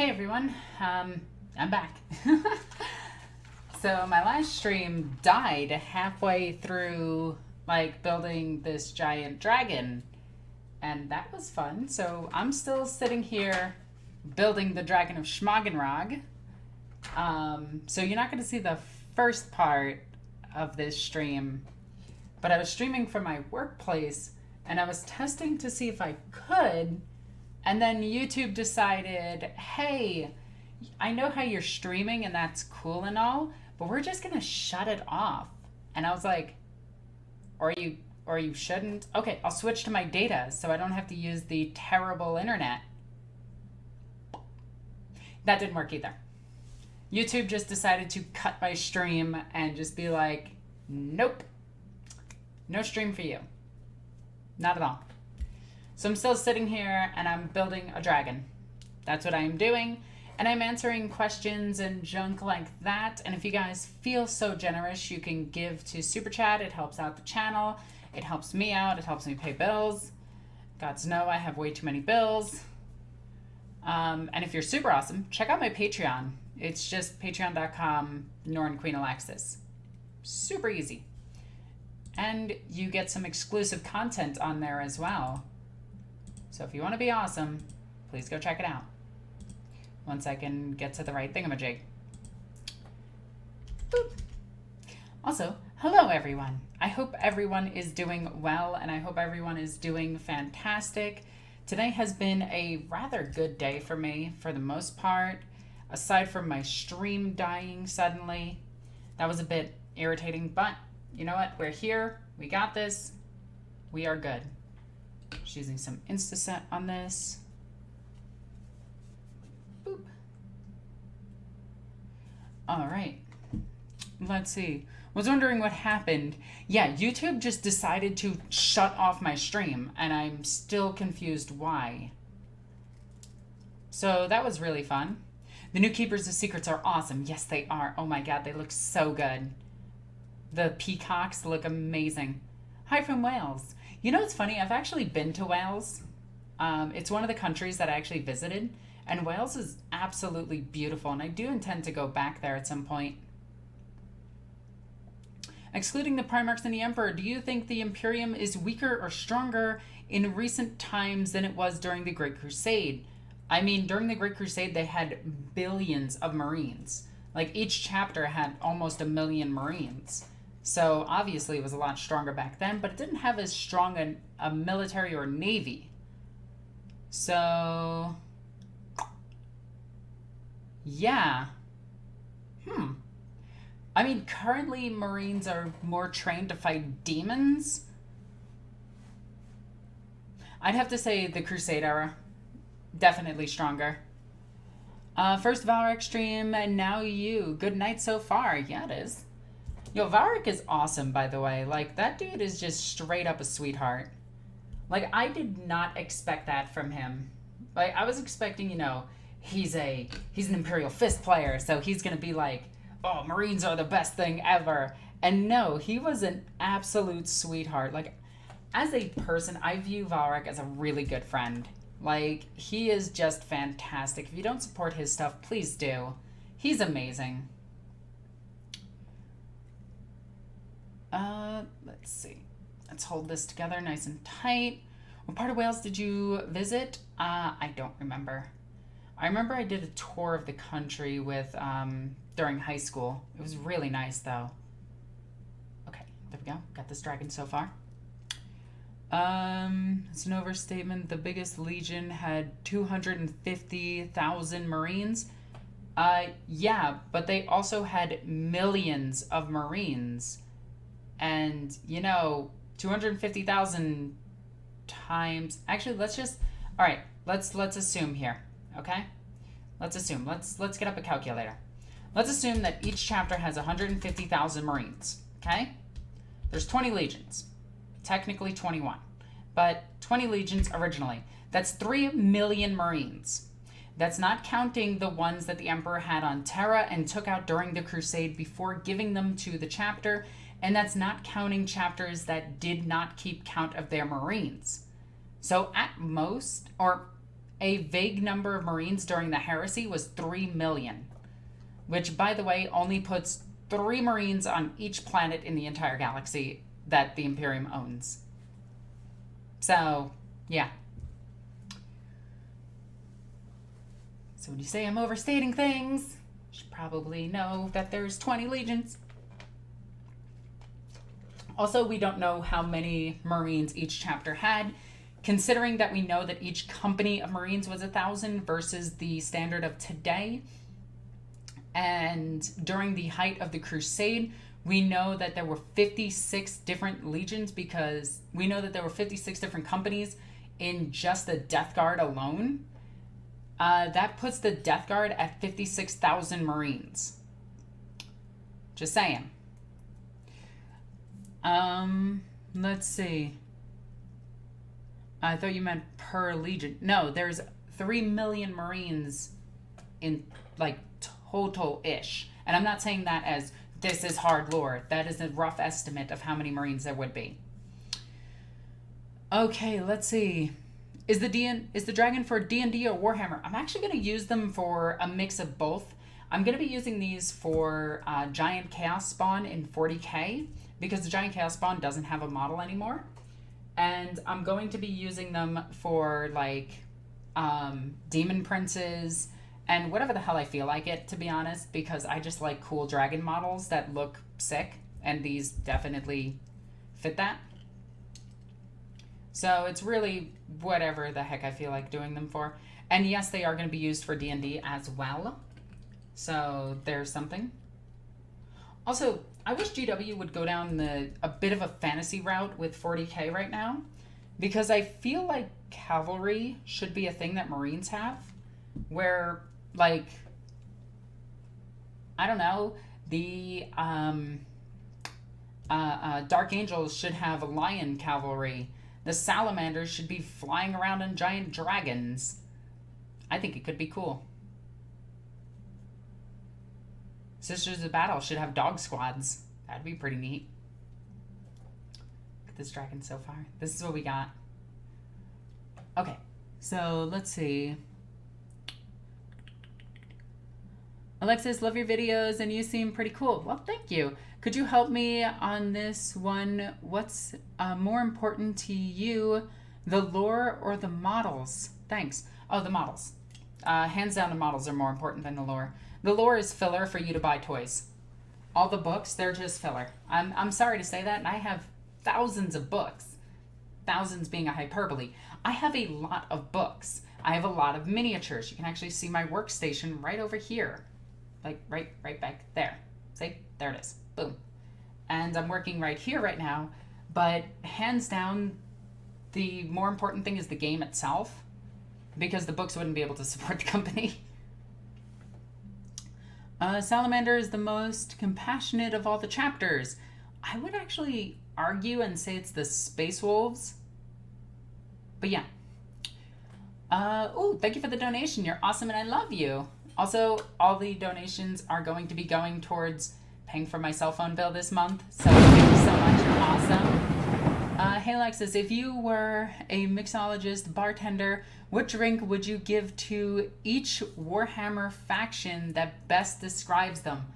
Hey everyone, I'm back. So my last stream died halfway through building this giant dragon, and that was fun. So I'm still sitting here building the Dragon of Schmagenrog. So you're not going to see the first part of this stream, but I was streaming from my workplace and I was testing to see if I could. And then YouTube decided, hey, I know how you're streaming and that's cool and all, but we're just going to shut it off. And I was like, or you shouldn't. Okay, I'll switch to my data so I don't have to use the terrible internet. That didn't work either. YouTube just decided to cut my stream and just be like, nope, no stream for you. Not at all. So I'm still sitting here and I'm building a dragon. That's what I am doing. And I'm answering questions and junk like that. And if you guys feel so generous, you can give to Super Chat. It helps out the channel. It helps me out. It helps me pay bills. Gods know I have way too many bills. And if you're super awesome, check out my Patreon. It's just patreon.com NornQueenAlexis. Super easy. And you get some exclusive content on there as well. So if you want to be awesome, please go check it out. Once I can get to the right thingamajig. Boop. Also, hello everyone. I hope everyone is doing well and I hope everyone is doing fantastic. Today has been a rather good day for me for the most part, aside from my stream dying suddenly. That was a bit irritating, but you know what? We're here. We got this. We are good. Just using some Instaset on this. Boop. All right. Let's see. Was wondering what happened. Yeah, YouTube just decided to shut off my stream, and I'm still confused why. So that was really fun. The new Keepers of Secrets are awesome. Yes, they are. Oh my god, they look so good. The peacocks look amazing. Hi from Wales. You know what's funny? I've actually been to Wales. It's one of the countries that I actually visited, and Wales is absolutely beautiful, and I do intend to go back there at some point. Excluding the Primarchs and the Emperor, do you think the Imperium is weaker or stronger in recent times than it was during the Great Crusade? I mean, during the Great Crusade, they had billions of Marines. Like, each chapter had almost 1 million Marines. So, obviously, it was a lot stronger back then, but it didn't have as strong a military or navy. So, yeah. I mean, currently, Marines are more trained to fight demons. I'd have to say the Crusade era. Definitely stronger. First Valric stream, and now you. Good night so far. Yeah, it is. Yo, Valric is awesome, by the way. Like, that dude is just straight up a sweetheart. Like, I did not expect that from him. Like, I was expecting, you know, he's an Imperial Fist player, so he's gonna be like, oh, Marines are the best thing ever. And no, he was an absolute sweetheart. Like, as a person, I view Valric as a really good friend. Like, he is just fantastic. If you don't support his stuff, please do. He's amazing. Let's see. Let's hold this together nice and tight. What part of Wales did you visit? I don't remember. I remember I did a tour of the country with, during high school. It was really nice, though. Okay, there we go. Got this dragon so far. It's an overstatement. The biggest legion had 250,000 Marines. Yeah, but they also had millions of Marines. And, you know, 250,000 times... Actually, let's just... All right, let's assume here, okay? Let's assume. Let's get up a calculator. Let's assume that each chapter has 150,000 Marines, okay? There's 20 legions. Technically 21. But 20 legions originally. That's 3 million Marines. That's not counting the ones that the Emperor had on Terra and took out during the Crusade before giving them to the chapter. And that's not counting chapters that did not keep count of their Marines. So at most, or a vague number of Marines during the heresy was 3 million, which, by the way, only puts 3 Marines on each planet in the entire galaxy that the Imperium owns. So, yeah. So when you say I'm overstating things, you should probably know that there's 20 legions. Also, we don't know how many Marines each chapter had, considering that we know that each company of Marines was 1,000 versus the standard of today. And during the height of the Crusade, we know that there were 56 different legions, because we know that there were 56 different companies in just the Death Guard alone. That puts the Death Guard at 56,000 Marines. Just saying. Let's see. I thought you meant per legion. No, there's 3 million Marines in, like, total-ish. And I'm not saying that as this is hard lore. That is a rough estimate of how many Marines there would be. Okay, let's see. Is the dragon for D&D or Warhammer? I'm actually going to use them for a mix of both. I'm going to be using these for Giant Chaos Spawn in 40k, because the Giant Chaos Spawn doesn't have a model anymore. And I'm going to be using them for, like, Demon Princes and whatever the hell I feel like it, to be honest, because I just like cool dragon models that look sick, and these definitely fit that. So it's really whatever the heck I feel like doing them for. And yes, they are going to be used for D&D as well. So there's something. Also, I wish GW would go down a bit of a fantasy route with 40k right now, because I feel like cavalry should be a thing that Marines have, where, like, I don't know, the Dark Angels should have lion cavalry. The Salamanders should be flying around on giant dragons. I think it could be cool. Sisters of Battle should have dog squads. That'd be pretty neat. Look at this dragon so far. This is what we got. Okay, so let's see. Alexis, love your videos and you seem pretty cool. Well, thank you. Could you help me on this one? What's more important to you, the lore or the models? Thanks. Oh, the models. Hands down, the models are more important than the lore. The lore is filler for you to buy toys. All the books, they're just filler. I'm sorry to say that, and I have thousands of books. Thousands being a hyperbole. I have a lot of books. I have a lot of miniatures. You can actually see my workstation right over here. Like, right back there. See? There it is. Boom. And I'm working right here right now, but hands down, the more important thing is the game itself, because the books wouldn't be able to support the company. Salamander is the most compassionate of all the chapters. I would actually argue and say it's the Space Wolves. But yeah. Oh, thank you for the donation. You're awesome and I love you. Also, all the donations are going to be going towards paying for my cell phone bill this month. So thank you so much. You're awesome. Hey Alexis, if you were a mixologist, bartender, what drink would you give to each Warhammer faction that best describes them?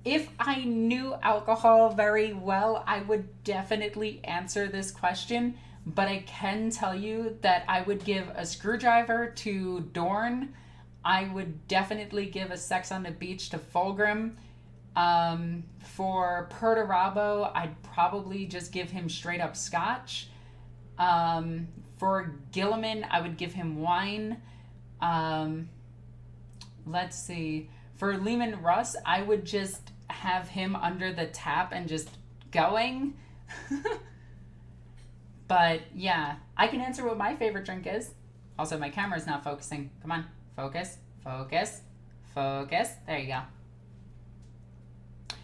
If I knew alcohol very well, I would definitely answer this question, but I can tell you that I would give a screwdriver to Dorn. I would definitely give a Sex on the Beach to Fulgrim. For Perturabo, I'd probably just give him straight up scotch. For Gilliman, I would give him wine. Let's see. For Lehman Russ, I would just have him under the tap and just going. But yeah, I can answer what my favorite drink is. Also, my camera's not focusing. Come on, focus, focus, focus. There you go.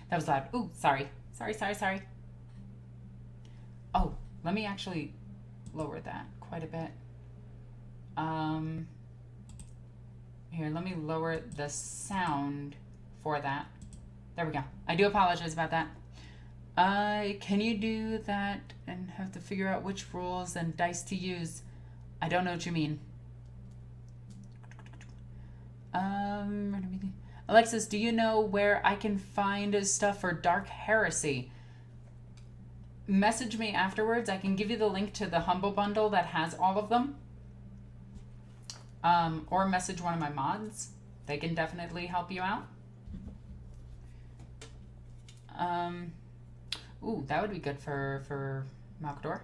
That was loud. Ooh, sorry. Sorry. Oh, let me actually lower that quite a bit. Here, let me lower the sound for that. There we go. I do apologize about that. Can you do that and have to figure out which rules and dice to use? I don't know what you mean. Alexis, do you know where I can find stuff for Dark Heresy? Message me afterwards. I can give you the link to the Humble Bundle that has all of them. Or message one of my mods. They can definitely help you out. Ooh, that would be good for Malkador.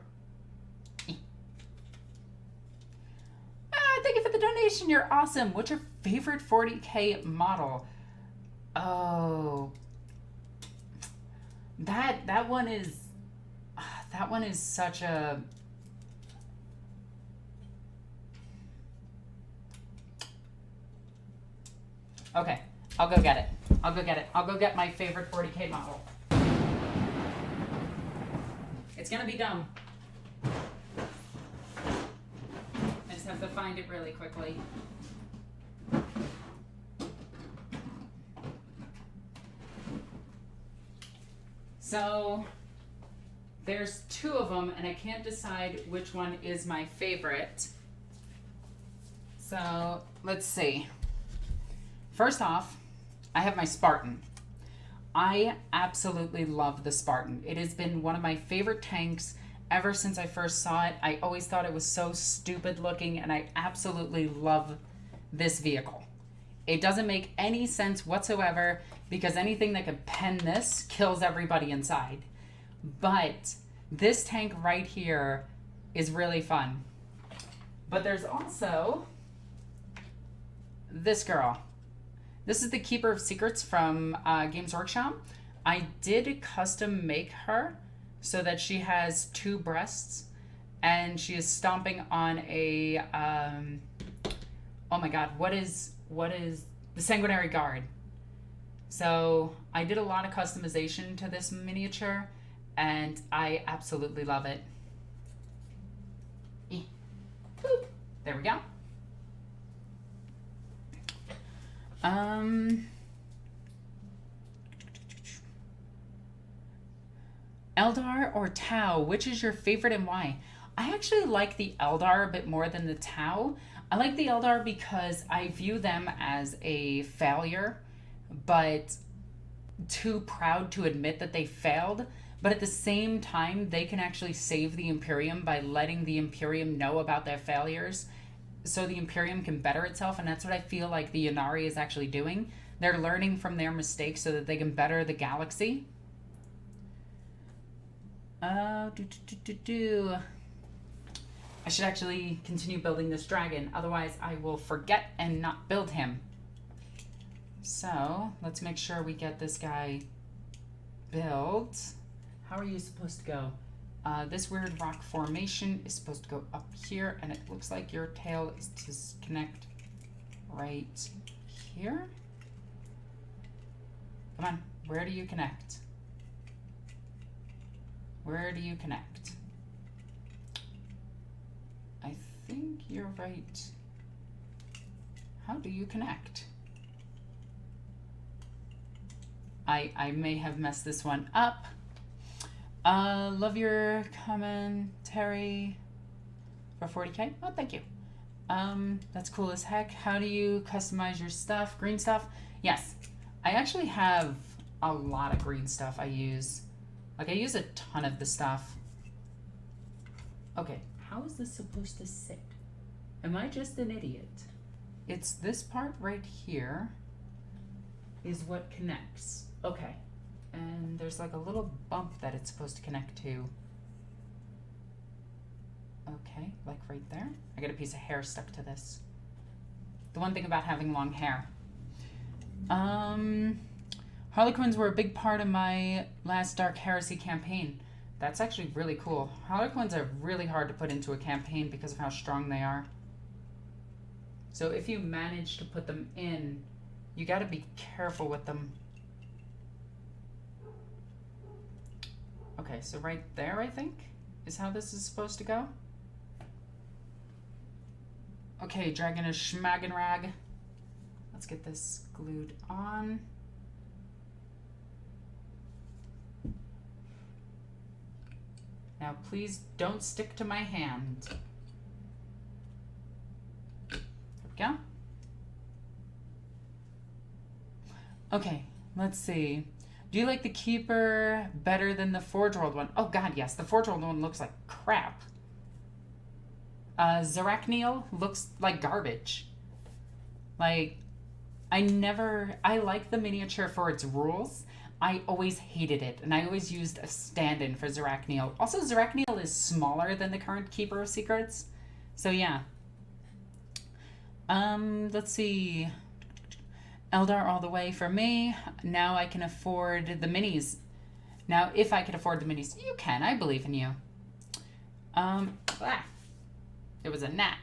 Thank you for the donation. You're awesome. What's your favorite 40K model? Oh, that one is such a. Okay, I'll go get it. I'll go get my favorite 40K model. It's gonna be dumb. I just have to find it really quickly. So there's two of them, and I can't decide which one is my favorite. So let's see. First off, I have my Spartan. I absolutely love the Spartan. It has been one of my favorite tanks ever since I first saw it. I always thought it was so stupid looking, and I absolutely love this vehicle. It doesn't make any sense whatsoever because anything that could pen this kills everybody inside. But this tank right here is really fun. But there's also this girl. This is the Keeper of Secrets from Games Workshop. I did custom make her so that she has two breasts and she is stomping on a, oh my god, what is the Sanguinary Guard. So I did a lot of customization to this miniature and I absolutely love it. There we go. Eldar or Tau, which is your favorite and why? I actually like the Eldar a bit more than the Tau. I like the Eldar because I view them as a failure, but too proud to admit that they failed. But at the same time, they can actually save the Imperium by letting the Imperium know about their failures so the Imperium can better itself, and that's what I feel like the Ynnari is actually doing. They're learning from their mistakes so that they can better the galaxy. I should actually continue building this dragon, otherwise I will forget and not build him. So, let's make sure we get this guy built. How are you supposed to go? This weird rock formation is supposed to go up here, and it looks like your tail is to connect right here. Come on, where do you connect? Where do you connect? I think you're right. How do you connect? I may have messed this one up. Love your commentary for 40K. Oh, thank you. That's cool as heck. How do you customize your stuff? Green stuff? Yes. I actually have a lot of green stuff I use. Like, I use a ton of the stuff. Okay, how is this supposed to sit? Am I just an idiot? It's this part right here is what connects. Okay. And there's like a little bump that it's supposed to connect to. Okay, like right there. I got a piece of hair stuck to this. The one thing about having long hair. Harlequins were a big part of my last Dark Heresy campaign. That's actually really cool. Harlequins are really hard to put into a campaign because of how strong they are. So if you manage to put them in, you got to be careful with them. Okay, so right there, I think, is how this is supposed to go. Okay, Dragon is Schmagenrag. Let's get this glued on. Now, please don't stick to my hand. There we go. Okay, let's see. Do you like the Keeper better than the Forge-World one? Oh god, yes. The Forge-World one looks like crap. Zarachniel looks like garbage. Like, I like the miniature for its rules. I always hated it, and I always used a stand-in for Zarachniel. Also, Zarachniel is smaller than the current Keeper of Secrets. So, yeah. Let's see. Eldar all the way for me. Now I can afford the minis. Now, if I can afford the minis, you can. I believe in you. It was a gnat.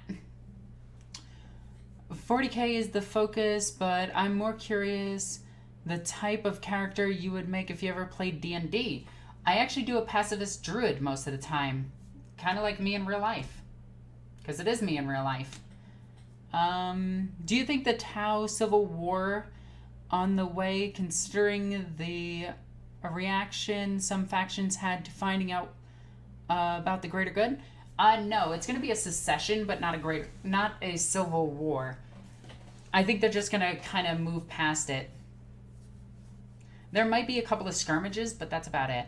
40k is the focus, but I'm more curious the type of character you would make if you ever played D&D. I actually do a pacifist druid most of the time. Kind of like me in real life. Because it is me in real life. Do you think the Tau Civil War on the way, considering the reaction some factions had to finding out about the greater good? No, it's going to be a secession, but not a civil war. I think they're just going to kind of move past it. There might be a couple of skirmishes, but that's about it.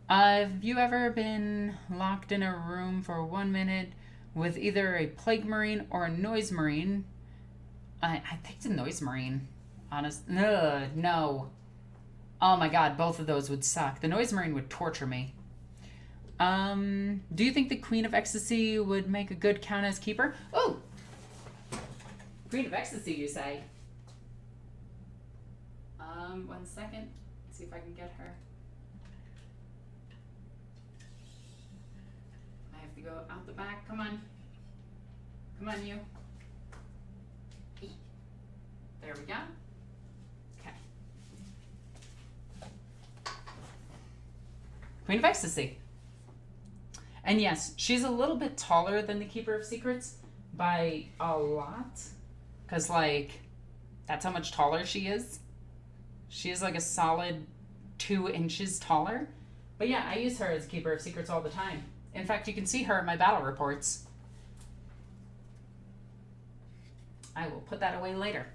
Have you ever been locked in a room for 1 minute with either a Plague Marine or a Noise Marine? I think it's a Noise Marine. No. Oh my god, both of those would suck. The Noise Marine would torture me. Do you think the Queen of Ecstasy would make a good count as Keeper? Oh! Queen of Ecstasy, you say? 1 second. Let's see if I can get her. I have to go out the back. Come on. Come on, you. There we go. Okay. Queen of Ecstasy. And yes, she's a little bit taller than the Keeper of Secrets by a lot. Because, like, that's how much taller she is. She is like a solid 2 inches taller. But yeah, I use her as Keeper of Secrets all the time. In fact, you can see her in my battle reports. I will put that away later.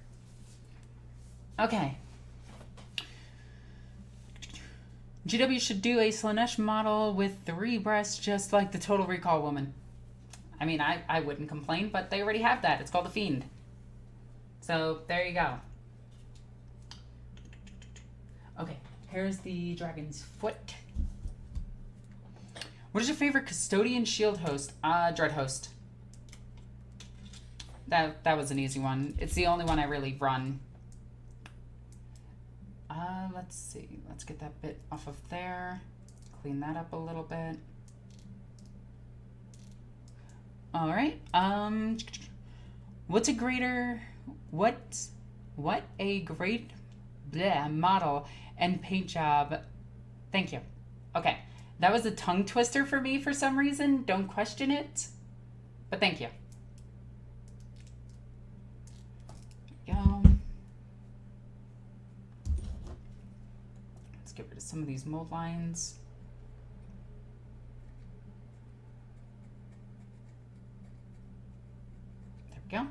Okay. GW should do a Slanesh model with 3 breasts just like the Total Recall woman. I mean, I wouldn't complain, but they already have that. It's called the Fiend. So, there you go. Okay, here's the Dragon's Foot. What is your favorite Custodian Shield host? Dread host. That was an easy one. It's the only one I really run. Let's see. Let's get that bit off of there. Clean that up a little bit. All right. What a great model and paint job. Thank you. Okay. That was a tongue twister for me for some reason. Don't question it. But thank you. There we go. Let's get rid of some of these mold lines. There we go.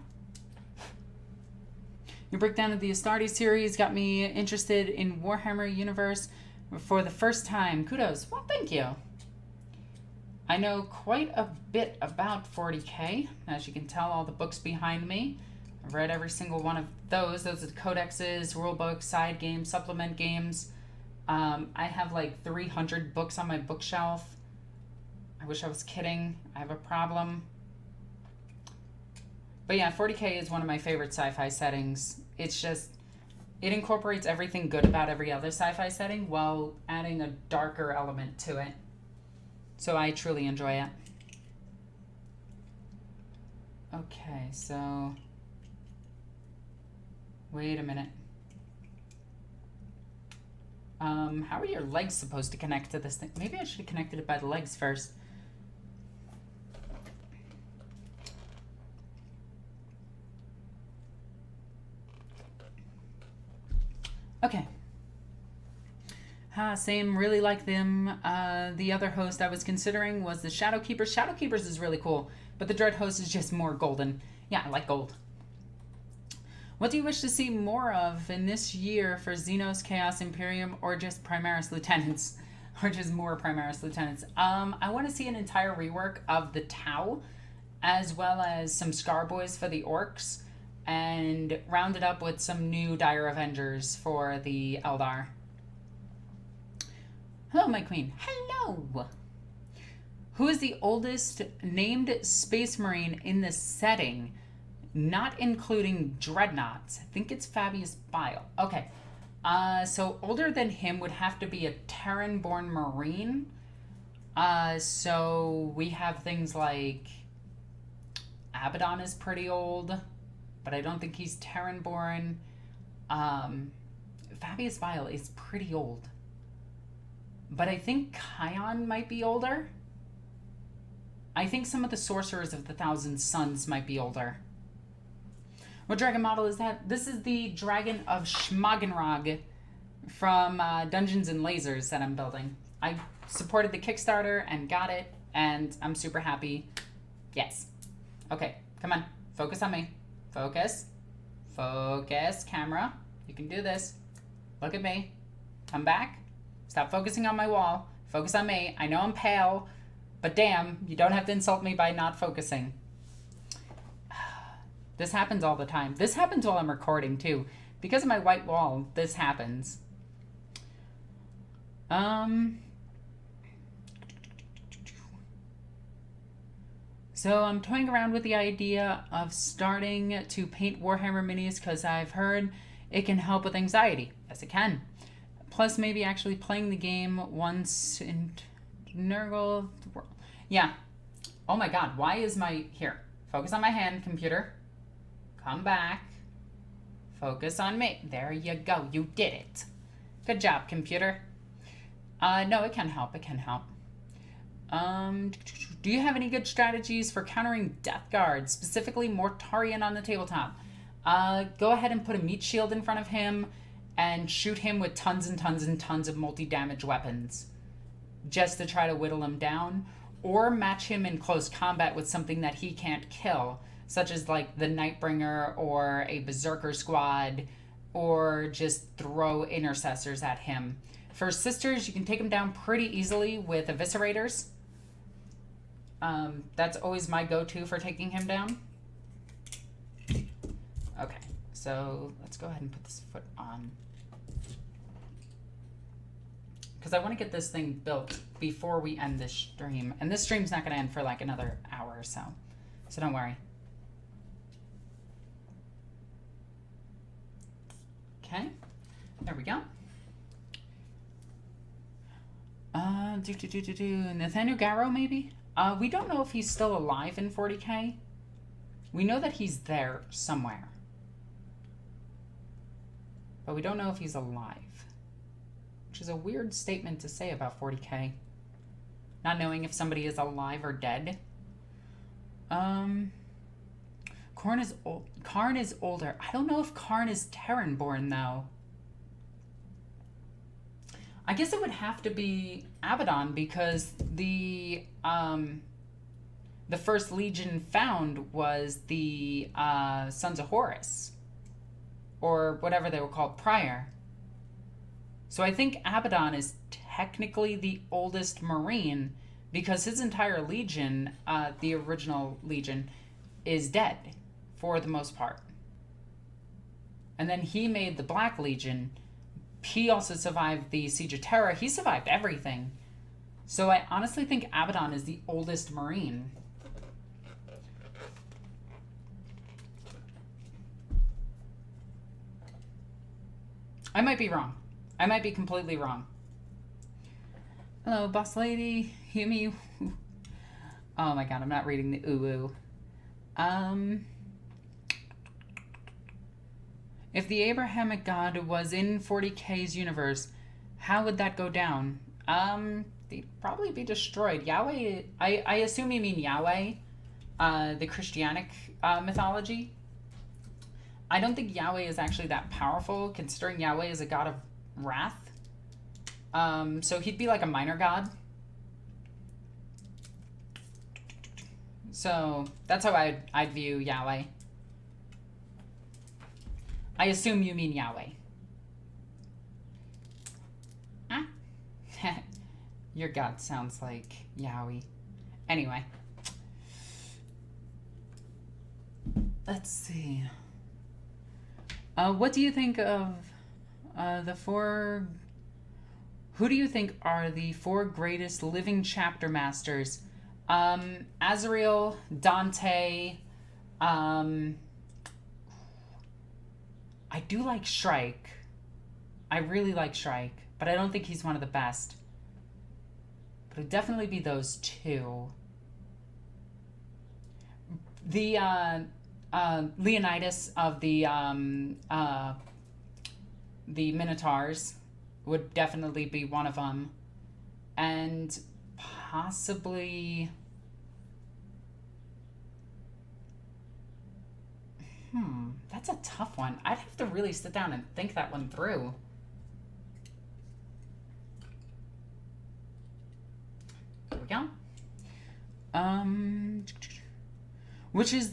Your breakdown of the Astartes series got me interested in Warhammer universe for the first time. Kudos. Well, thank you. I know quite a bit about 40k. As you can tell, all the books behind me. I've read every single one of those. Those are the codexes, rulebooks, side games, supplement games. I have like 300 books on my bookshelf. I wish I was kidding. I have a problem. But yeah, 40k is one of my favorite sci-fi settings. It's just, it incorporates everything good about every other sci-fi setting while adding a darker element to it. So I truly enjoy it. Okay, so... Wait a minute. How are your legs supposed to connect to this thing? Maybe I should have connected it by the legs first. Okay. Same, really like them. The other host I was considering was the Shadowkeepers. Shadowkeepers is really cool, but the Dread host is just more golden. Yeah, I like gold. What do you wish to see more of in this year for Xenos, Chaos, Imperium, or just Primaris Lieutenants? Or just more Primaris Lieutenants? I want to see an entire rework of the Tau, as well as some Scar Boys for the Orks, and round it up with some new Dire Avengers for the Eldar. Hello, my queen. Hello! Who is the oldest named Space Marine in this setting? Not including Dreadnoughts. I think it's Fabius Bile. Okay. So older than him would have to be a Terran-born Marine. So we have things like Abaddon is pretty old, but I don't think he's Terran-born. Fabius Bile is pretty old. But I think Kion might be older. I think some of the Sorcerers of the Thousand Suns might be older. What dragon model is that? This is the Dragon of Schmagenrog from Dungeons and Lasers that I'm building. I supported the Kickstarter and got it, and I'm super happy. Yes. Okay, come on. Focus on me. Focus. Focus, camera. You can do this. Look at me. Come back. Stop focusing on my wall. Focus on me. I know I'm pale, but damn, you don't have to insult me by not focusing. This happens all the time. This happens while I'm recording, too. Because of my white wall, this happens. So I'm toying around with the idea of starting to paint Warhammer minis because I've heard it can help with anxiety. Yes, it can. Plus, maybe actually playing the game once in Nurgle. Yeah. Oh my god, why is my... Here. Focus on my hand, computer. Come back. Focus on me. There you go. You did it. Good job, computer. No, it can help. It can help. Do you have any good strategies for countering Death Guard, specifically Mortarion on the tabletop? Go ahead and put a meat shield in front of him and shoot him with tons and tons and tons of multi-damage weapons just to try to whittle him down, or match him in close combat with something that he can't kill, such as like the Nightbringer or a Berserker squad, or just throw intercessors at him. For sisters, you can take them down pretty easily with eviscerators. That's always my go-to for taking him down. Okay, so let's go ahead and put this foot on, because I want to get this thing built before we end this stream. And this stream's not going to end for like another hour or so. So don't worry. Okay, there we go. Nathaniel Garrow, maybe? We don't know if he's still alive in 40k. We know that he's there somewhere. But we don't know if he's alive. Which is a weird statement to say about 40k. Not knowing if somebody is alive or dead. Karn is older. I don't know if Karn is Terran-born, though. I guess it would have to be Abaddon, because the first legion found was the Sons of Horus, or whatever they were called prior. So I think Abaddon is technically the oldest Marine, because his entire legion, the original legion, is dead for the most part. And then he made the Black Legion. He also survived the Siege of Terra. He survived everything. So I honestly think Abaddon is the oldest Marine. I might be wrong. I might be completely wrong. Hello, boss lady. Yumi. Oh my god, I'm not reading the ooh-ooh. If the Abrahamic God was in 40k's universe, how would that go down? They'd probably be destroyed. Yahweh, I assume you mean Yahweh, the Christianic mythology. I don't think Yahweh is actually that powerful, considering Yahweh is a god of wrath. So he'd be like a minor god. So that's how I'd view Yahweh. I assume you mean Yahweh. Huh? Your god sounds like Yahweh. Anyway. Let's see. What do you think of the four... Who do you think are the four greatest living chapter masters? Azrael, Dante, I do like Shrike. I really like Shrike, but I don't think he's one of the best. But it'd definitely be those two. The Leonidas of the Minotaurs would definitely be one of them. And possibly... that's a tough one. I'd have to really sit down and think that one through. There we go. Which is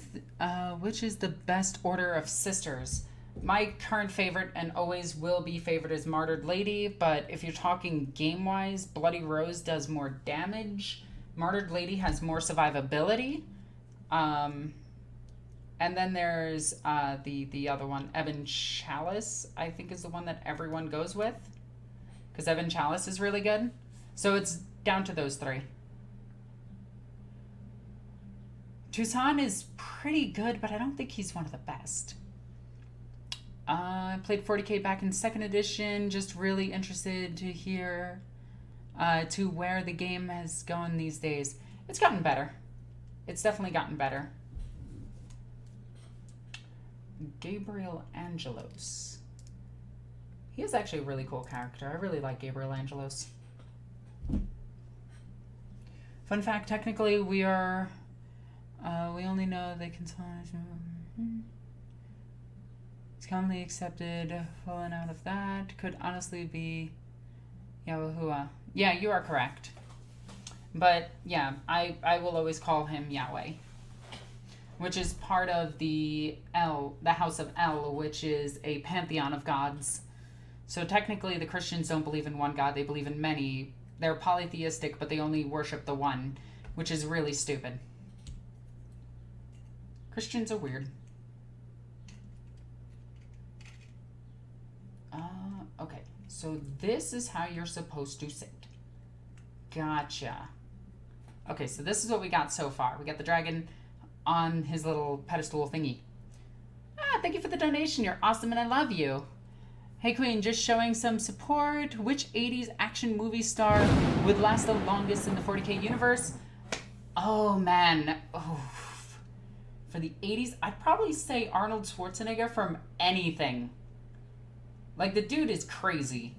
the best order of sisters? My current favorite and always will be favorite is Martyred Lady, but if you're talking game-wise, Bloody Rose does more damage. Martyred Lady has more survivability. And then there's the other one, Ebon Chalice, I think is the one that everyone goes with. Because Ebon Chalice is really good. So it's down to those three. Toussaint is pretty good, but I don't think he's one of the best. I played 40k back in 2nd edition, just really interested to hear to where the game has gone these days. It's gotten better. It's definitely gotten better. Gabriel Angelos. He is actually a really cool character. I really like Gabriel Angelos. Fun fact, technically we are... we only know they can... It's commonly accepted. Falling out of that could honestly be Yahuwah. Yeah, you are correct. But yeah, I will always call him Yahweh, which is part of the House of El, which is a pantheon of gods. So technically the Christians don't believe in one god, they believe in many. They're polytheistic, but they only worship the one, which is really stupid. Christians are weird. Okay, so this is how you're supposed to sit. Gotcha. Okay, so this is what we got so far. We got the dragon on his little pedestal thingy. Thank you for the donation. You're awesome and I love you. Hey Queen, just showing some support. Which 80s action movie star would last the longest in the 40k universe? Oh man. Oh. For the 80s, I'd probably say Arnold Schwarzenegger from anything. Like, the dude is crazy.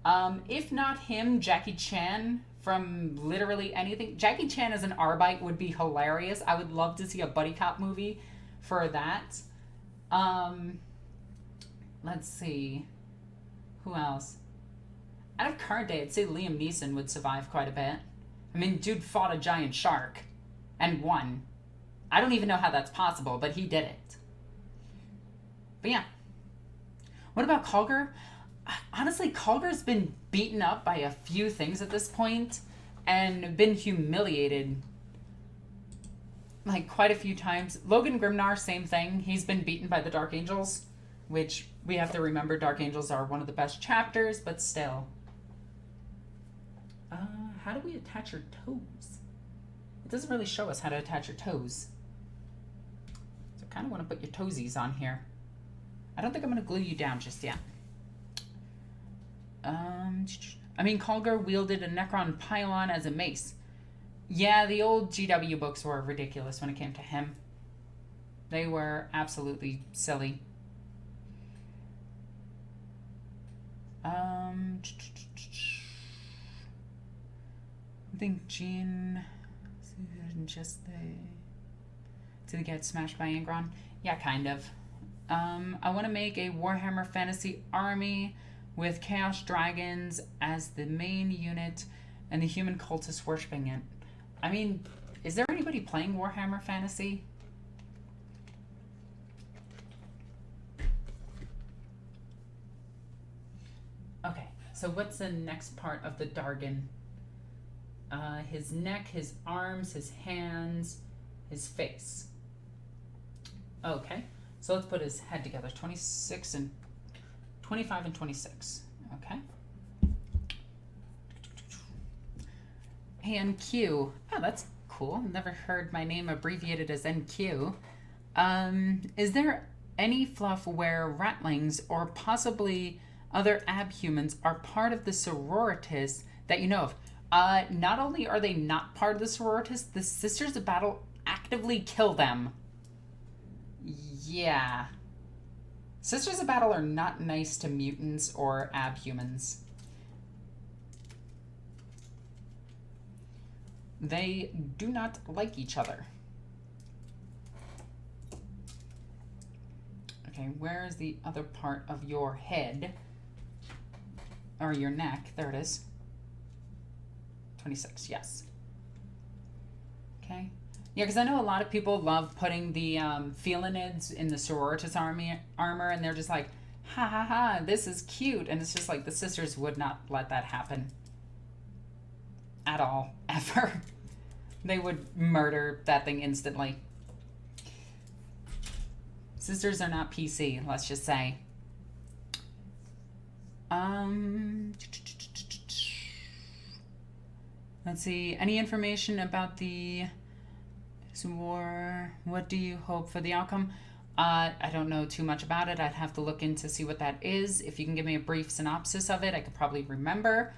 If not him, Jackie Chan from literally anything. Jackie Chan as an Arbite would be hilarious. I would love to see a buddy cop movie for that. Let's see. Who else? Out of current day, I'd say Liam Neeson would survive quite a bit. I mean, dude fought a giant shark and won. I don't even know how that's possible, but he did it. But yeah. What about Khalgar? Honestly, Khalgar's been beaten up by a few things at this point and been humiliated like quite a few times. Logan Grimnar, same thing. He's been beaten by the Dark Angels, which we have to remember Dark Angels are one of the best chapters, but still. How do we attach your toes? It doesn't really show us how to attach your toes. So I kind of want to put your toesies on here. I don't think I'm going to glue you down just yet. I mean, Khalgar wielded a Necron pylon as a mace. Yeah, the old GW books were ridiculous when it came to him. They were absolutely silly. I think Jean just did it get smashed by Angron? Yeah, kind of. I want to make a Warhammer fantasy army with Chaos Dragons as the main unit and the human cultists worshipping it. I mean, is there anybody playing Warhammer Fantasy? So what's the next part of the Dargon? His neck, his arms, his hands, his face. Okay, so let's put his head together. 26 and 25 and 26. Okay. NQ. Oh, that's cool. Never heard my name abbreviated as NQ. Is there any fluff where ratlings or possibly other abhumans are part of the sororitas that you know of? Not only are they not part of the sororitas, the Sisters of Battle actively kill them. Yeah. Sisters of Battle are not nice to mutants or abhumans. They do not like each other. Okay, where is the other part of your head? Or your neck? There it is. 26, yes. Okay. Yeah, because I know a lot of people love putting the Felinids in the sororitas armor, and they're just like, ha ha ha, this is cute. And it's just like, the sisters would not let that happen. At all. Ever. They would murder that thing instantly. Sisters are not PC, let's just say. Let's see. Any information about the war? What do you hope for the outcome? I don't know too much about it. I'd have to look in to see what that is. If you can give me a brief synopsis of it, I could probably remember.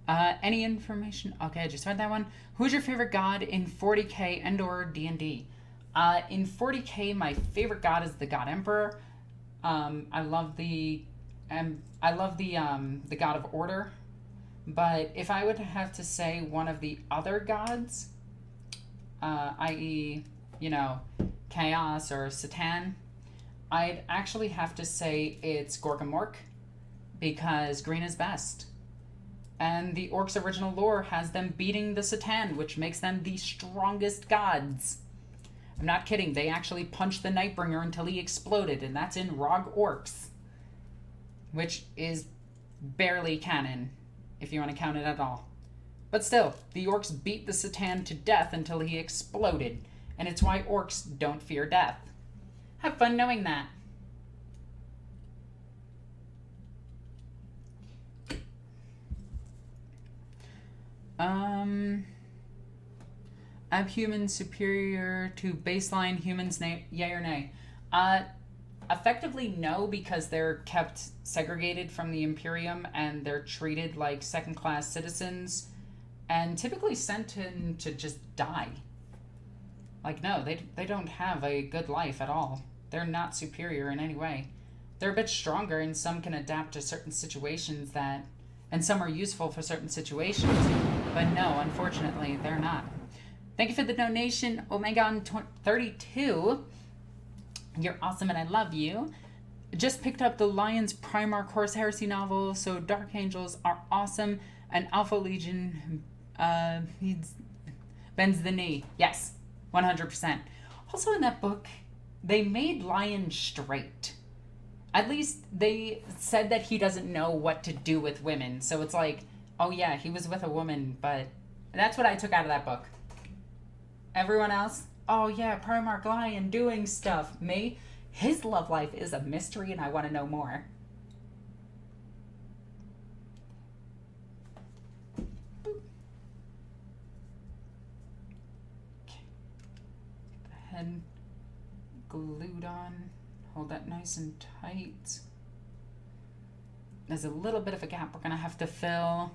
Any information? Okay, I just read that one. Who's your favorite god in 40k and or D&D? In 40k, my favorite god is the God Emperor. I love the god of order. But if I would have to say one of the other gods, i.e., you know, Chaos or Satan, I'd actually have to say it's Gorgamork, because green is best. And the Orcs' original lore has them beating the Satan, which makes them the strongest gods. I'm not kidding. They actually punched the Nightbringer until he exploded, and that's in Rog Orcs, which is barely canon, if you want to count it at all. But still, the Orcs beat the Satan to death until he exploded, and it's why Orcs don't fear death. Have fun knowing that. Abhumans superior to baseline humans, yay or nay? Effectively no, because they're kept segregated from the Imperium and they're treated like second-class citizens and typically sent in to just die. Like, no, they don't have a good life at all. They're not superior in any way. They're a bit stronger, and some can adapt to certain situations and some are useful for certain situations. But no, unfortunately, they're not. Thank you for the donation, Omegon32. You're awesome and I love you. Just picked up the Lion's Primarch Horse Heresy novel, so Dark Angels are awesome, and Alpha Legion bends the knee. Yes, 100%. Also in that book, they made Lion straight. At least they said that he doesn't know what to do with women. So it's like, oh yeah, he was with a woman, but that's what I took out of that book. Everyone else, oh yeah, Primarch Lion doing stuff. Me, his love life is a mystery and I want to know more. Okay. Get the head glued on. Hold that nice and tight. There's a little bit of a gap we're going to have to fill.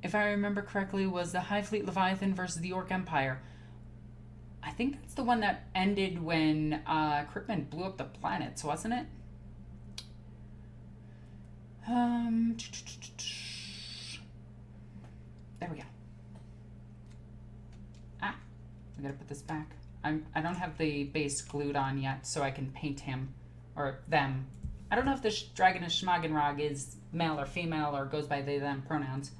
If I remember correctly, was the High Fleet Leviathan versus the Orc Empire. I think that's the one that ended when Krypton blew up the planets, wasn't it? There we go. Ah, I gotta put this back. I don't have the base glued on yet, so I can paint him, or them. I don't know if this dragon of Schmagenrog is male or female, or goes by they, them pronouns.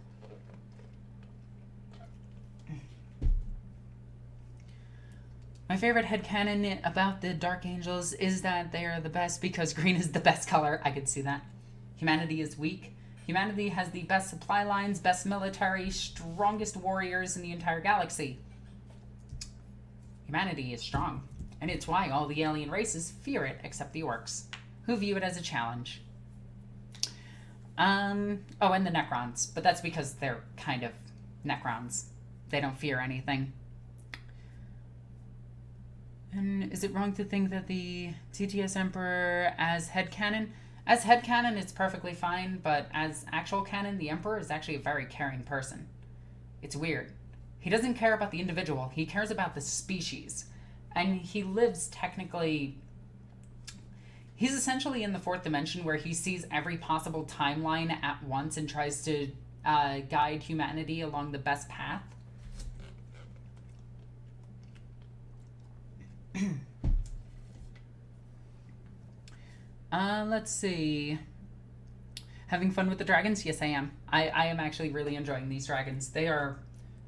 My favorite headcanon about the Dark Angels is that they are the best because green is the best color. I could see that. Humanity is weak. Humanity has the best supply lines, best military, strongest warriors in the entire galaxy. Humanity is strong, and it's why all the alien races fear it except the Orks, who view it as a challenge. Oh, and the Necrons, but that's because they're kind of Necrons. They don't fear anything. And is it wrong to think that the TTS Emperor as headcanon? As headcanon, it's perfectly fine, but as actual canon, the Emperor is actually a very caring person. It's weird. He doesn't care about the individual, he cares about the species. And he lives technically... He's essentially in the fourth dimension where he sees every possible timeline at once and tries to guide humanity along the best path. Let's see. Having fun with the dragons? Yes, I am. I am actually really enjoying these dragons. They are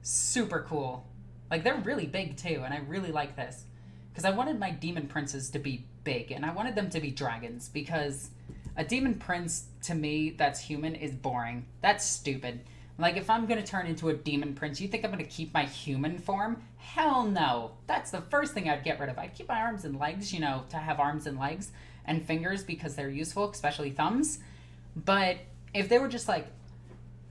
super cool. Like, they're really big, too, and I really like this. Because I wanted my demon princes to be big, and I wanted them to be dragons, because a demon prince, to me, that's human, is boring. That's stupid. Like, if I'm going to turn into a demon prince, you think I'm going to keep my human form? Hell no. That's the first thing I'd get rid of. I'd keep my arms and legs, you know, to have arms and legs, and fingers because they're useful, especially thumbs. But if they were just like,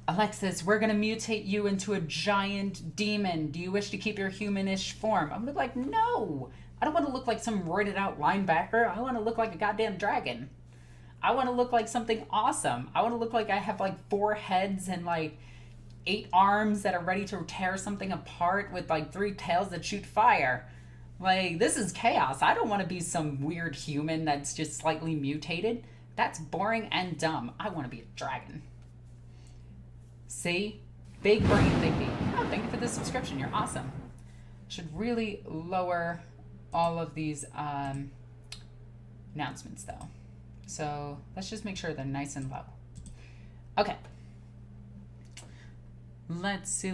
Alexis, we're going to mutate you into a giant demon. Do you wish to keep your humanish form? I'm like, no. I don't want to look like some roided out linebacker. I want to look like a goddamn dragon. I want to look like something awesome. I want to look like I have like 4 heads and like 8 arms that are ready to tear something apart with like 3 tails that shoot fire. Like, this is chaos. I don't want to be some weird human that's just slightly mutated. That's boring and dumb. I want to be a dragon. See? Big brain thinking. Oh, thank you for the subscription. You're awesome. Should really lower all of these announcements, though. So let's just make sure they're nice and low. Okay. Let's see.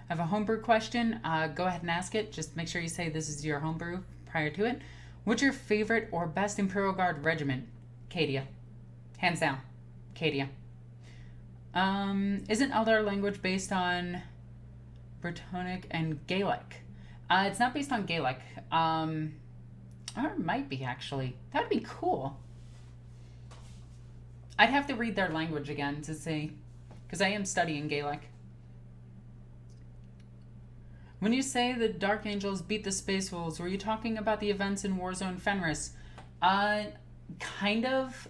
I have a homebrew question. Go ahead and ask it. Just make sure you say this is your homebrew prior to it. What's your favorite or best Imperial Guard regiment? Cadia. Hands down. Cadia. Isn't Eldar language based on Brittonic and Gaelic? It's not based on Gaelic. Or it might be, actually. That'd be cool. I'd have to read their language again to see, because I am studying Gaelic. When you say the Dark Angels beat the Space Wolves, were you talking about the events in Warzone Fenris? Kind of.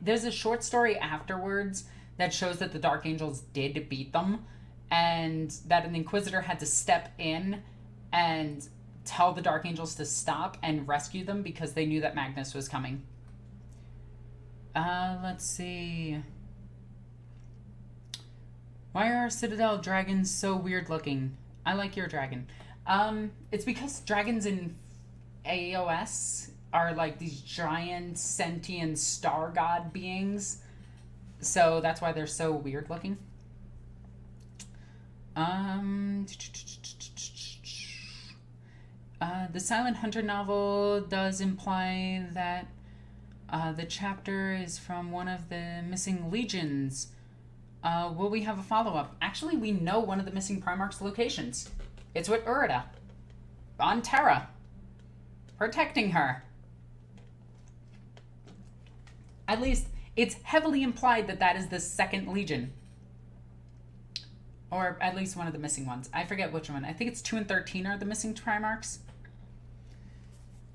There's a short story afterwards that shows that the Dark Angels did beat them, and that an Inquisitor had to step in and tell the Dark Angels to stop and rescue them because they knew that Magnus was coming. Let's see. Why are our Citadel dragons so weird looking? I like your dragon. It's because dragons in AOS are like these giant sentient star god beings. So that's why they're so weird looking. The Silent Hunter novel does imply that the chapter is from one of the missing legions. Will we have a follow-up? Actually, we know one of the missing Primarch's locations. It's with Urida. On Terra. Protecting her. At least, it's heavily implied that that is the second legion. Or at least one of the missing ones. I forget which one. I think it's 2 and 13 are the missing Primarchs.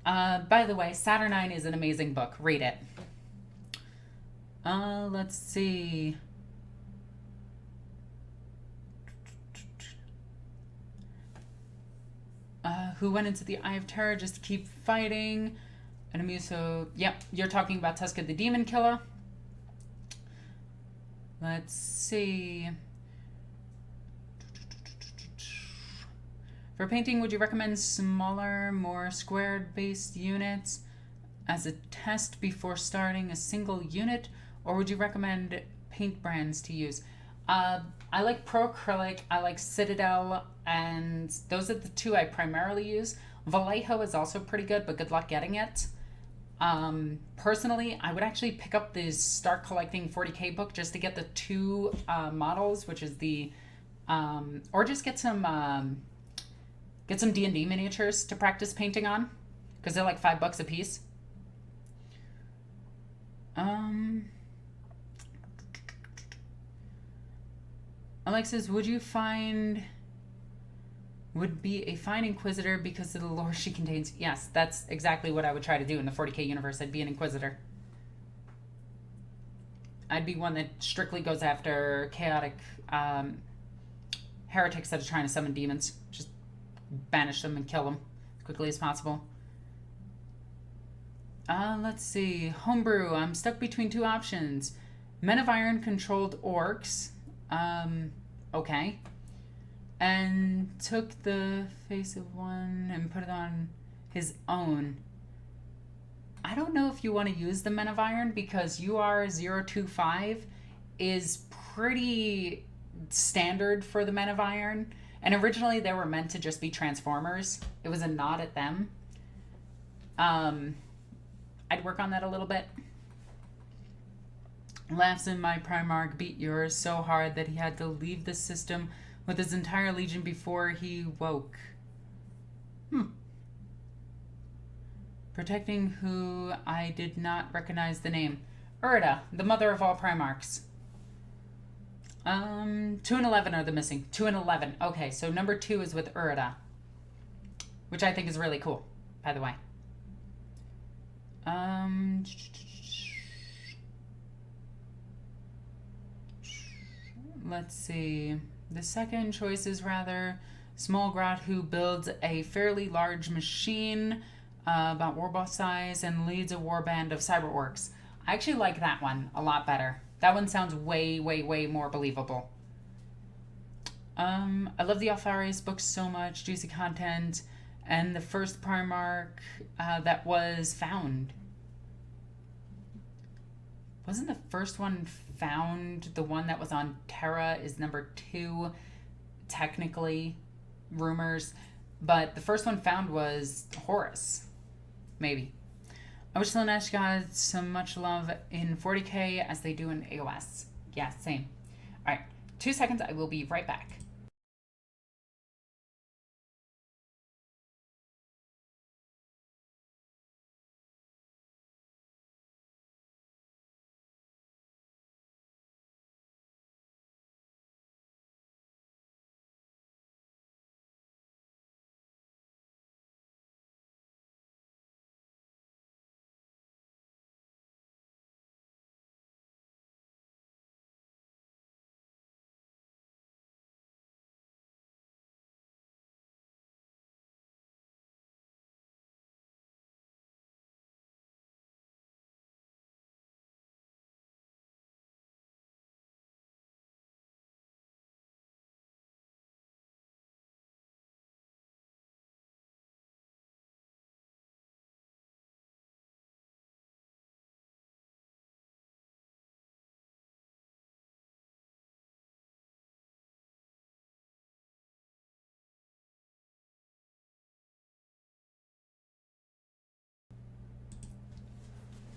By the way, Saturnine is an amazing book. Read it. Let's see. Who went into the Eye of Terror just to keep fighting? And Amuso. Yep, you're talking about Tuska the Demon Killer. Let's see. For painting, would you recommend smaller, more squared-based units as a test before starting a single unit? Or would you recommend paint brands to use? I like Pro Acrylic, I like Citadel, and those are the 2 I primarily use. Vallejo is also pretty good, but good luck getting it. Personally, I would actually pick up this Start Collecting 40k book just to get the 2 models, which is the, or just get some D&D miniatures to practice painting on, because they're like $5 a piece. Alexis, would be a fine Inquisitor because of the lore she contains? Yes, that's exactly what I would try to do in the 40k universe. I'd be an Inquisitor. I'd be one that strictly goes after chaotic heretics that are trying to summon demons. Just banish them and kill them as quickly as possible. Let's see. Homebrew. I'm stuck between 2 options. Men of Iron controlled orcs. Okay. And took the face of one and put it on his own. I don't know if you want to use the Men of Iron because UR 025 is pretty standard for the Men of Iron. And originally they were meant to just be Transformers. It was a nod at them. I'd work on that a little bit. Laughs in my Primarch beat yours so hard that he had to leave the system with his entire legion before he woke. Protecting who I did not recognize the name. Urda, the mother of all Primarchs. 2 and 11 are the missing. 2 and 11. Okay, so number 2 is with Urda, which I think is really cool, by the way. Let's see. The second choice is rather small grot who builds a fairly large machine about war boss size and leads a warband of cyber orcs. I actually like that one a lot better. That one sounds way, way, way more believable. I love the Alpharius books so much. Juicy content. And the first Primarch that was found. Wasn't the first one found the one that was on Terra is number 2, technically, rumors. But the first one found was Horus. Maybe. I wish the Lanesh got some much love in 40k as they do in AOS. Yeah, same. Alright, 2 seconds, I will be right back.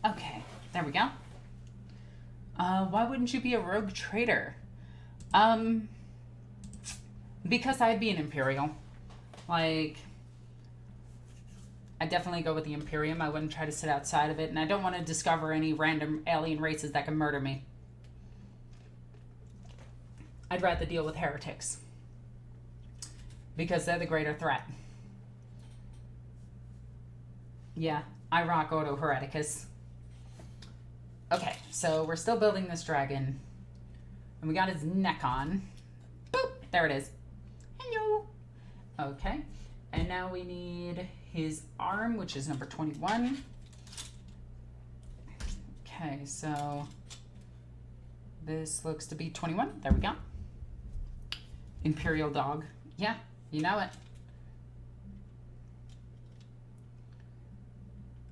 Okay, there we go. Why wouldn't you be a rogue trader? Because I'd be an Imperial. Like, I'd definitely go with the Imperium. I wouldn't try to sit outside of it, and I don't want to discover any random alien races that can murder me. I'd rather deal with heretics. Because they're the greater threat. Yeah, I rock Ordo Hereticus. Okay, so we're still building this dragon. And we got his neck on. Boop! There it is. Hello! Okay, and now we need his arm, which is number 21. Okay, so this looks to be 21. There we go. Imperial dog. Yeah, you know it.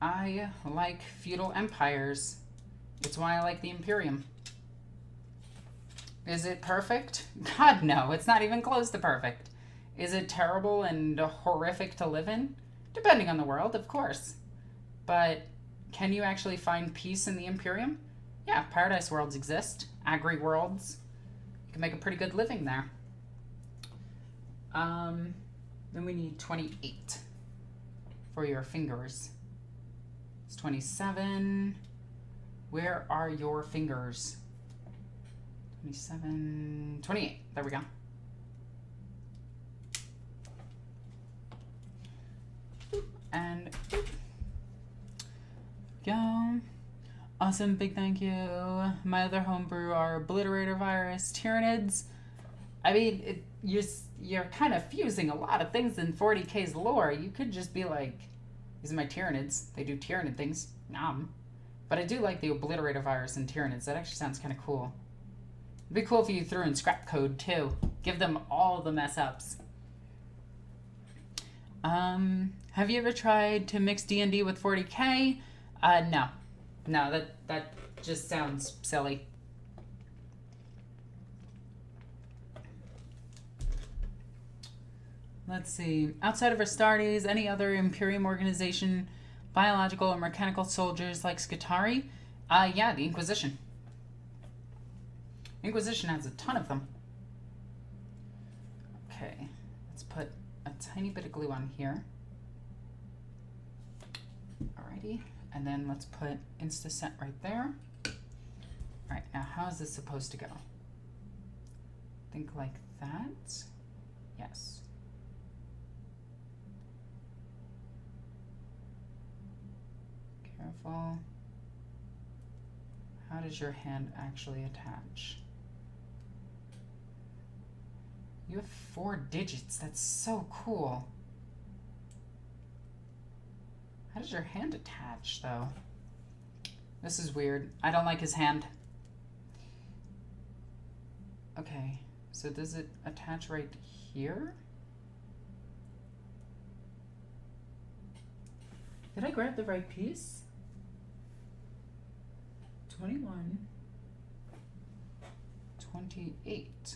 I like feudal empires. It's why I like the Imperium. Is it perfect? God, no. It's not even close to perfect. Is it terrible and horrific to live in? Depending on the world, of course. But Can you actually find peace in the Imperium? Yeah, paradise worlds exist. Agri worlds. You can make a pretty good living there. Then we need 28 for your fingers. It's 27. Where are your fingers? 27, 28. There we go. And go. Awesome, big thank you. My other homebrew are Obliterator Virus, Tyranids. I mean, you're kind of fusing a lot of things in 40k's lore. You could just be like, these are my Tyranids. They do Tyranid things. Nom. But I do like the Obliterator Virus and Tyranids. That actually sounds kind of cool. It'd be cool if you threw in scrap code, too. Give them all the mess-ups. Have you ever tried to mix D&D with 40k? No. No, that just sounds silly. Let's see. Outside of Astartes, any other Imperium organization, biological or mechanical soldiers like Skitarii? Yeah, the Inquisition. Inquisition has a ton of them. Okay, let's put a tiny bit of glue on here. Alrighty, and then let's put Insta-Set right there. Alright, now how is this supposed to go? Think like that. Yes. Careful. How does your hand actually attach? You have 4 digits. That's so cool. How does your hand attach, though? This is weird. I don't like his hand. Okay, so does it attach right here? Did I grab the right piece? 21. 28.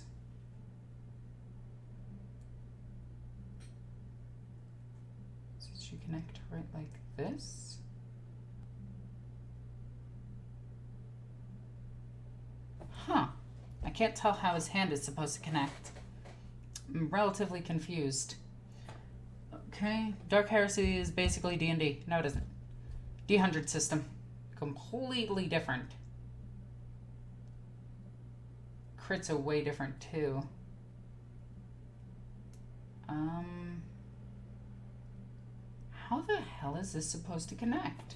So it should connect right like this. Huh. I can't tell how his hand is supposed to connect. I'm relatively confused. Okay. Dark Heresy is basically D&D. No, it isn't. D100 system. Completely different. Crits are way different too. How the hell is this supposed to connect?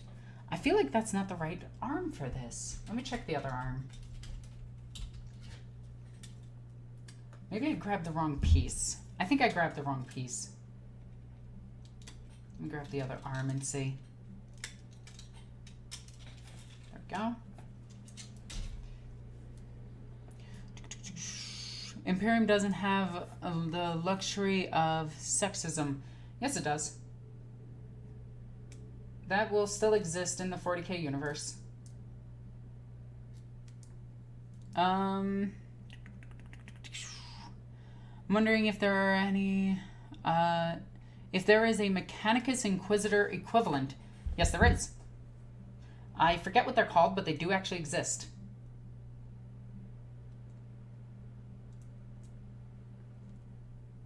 I feel like that's not the right arm for this. Let me check the other arm. Maybe I grabbed the wrong piece. I think I grabbed the wrong piece. Let me grab the other arm and see. There we go. Imperium doesn't have the luxury of sexism. Yes, it does. That will still exist in the 40k universe. I'm wondering if there are any... if there is a Mechanicus Inquisitor equivalent. Yes, there is. I forget what they're called, but they do actually exist.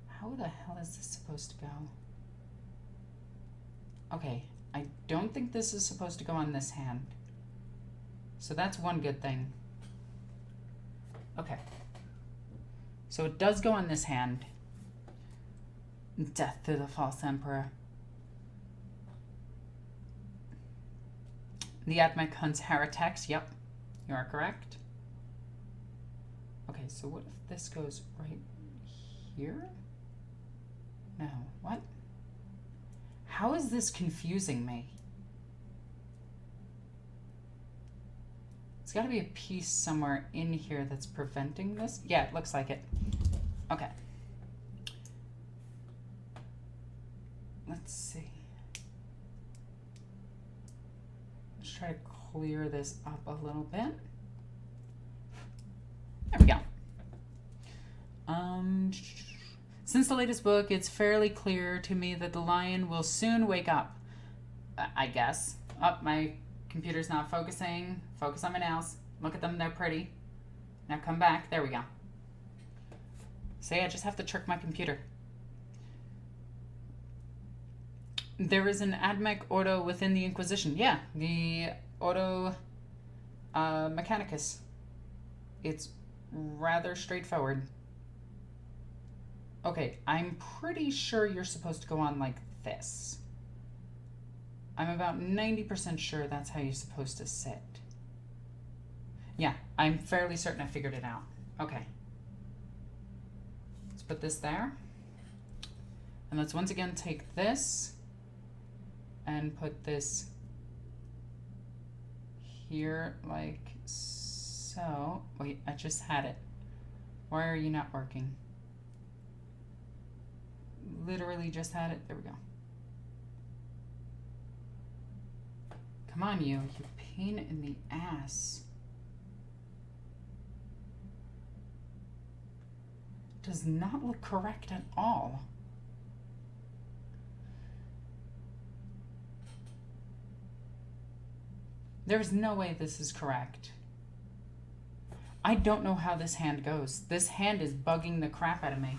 How the hell is this supposed to go? Okay, I don't think this is supposed to go on this hand. So that's one good thing. Okay. So it does go on this hand. Death to the false emperor. The Admech hunts heretics. Yep, you are correct. Okay, so what if this goes right here? No, what? How is this confusing me? There's got to be a piece somewhere in here that's preventing this. Yeah, it looks like it. Okay. Let's see. Let's try to clear this up a little bit. There we go. Since the latest book, it's fairly clear to me that the lion will soon wake up. I guess. Oh, my Computer's not focusing. Focus on my nails. Look at them, they're pretty. Now come back. There we go. See, I just have to trick my computer. There is an AdMech Auto within the Inquisition. Yeah, the Auto Mechanicus. It's rather straightforward. Okay, I'm pretty sure you're supposed to go on like this. I'm about 90% sure that's how you're supposed to sit. Yeah, I'm fairly certain I figured it out. Okay. Let's put this there. And let's once again take this and put this here like so. Wait, I just had it. Why are you not working? Literally just had it. There we go. Come on, you pain in the ass. Does not look correct at all. There's no way this is correct. I don't know how this hand goes. This hand is bugging the crap out of me.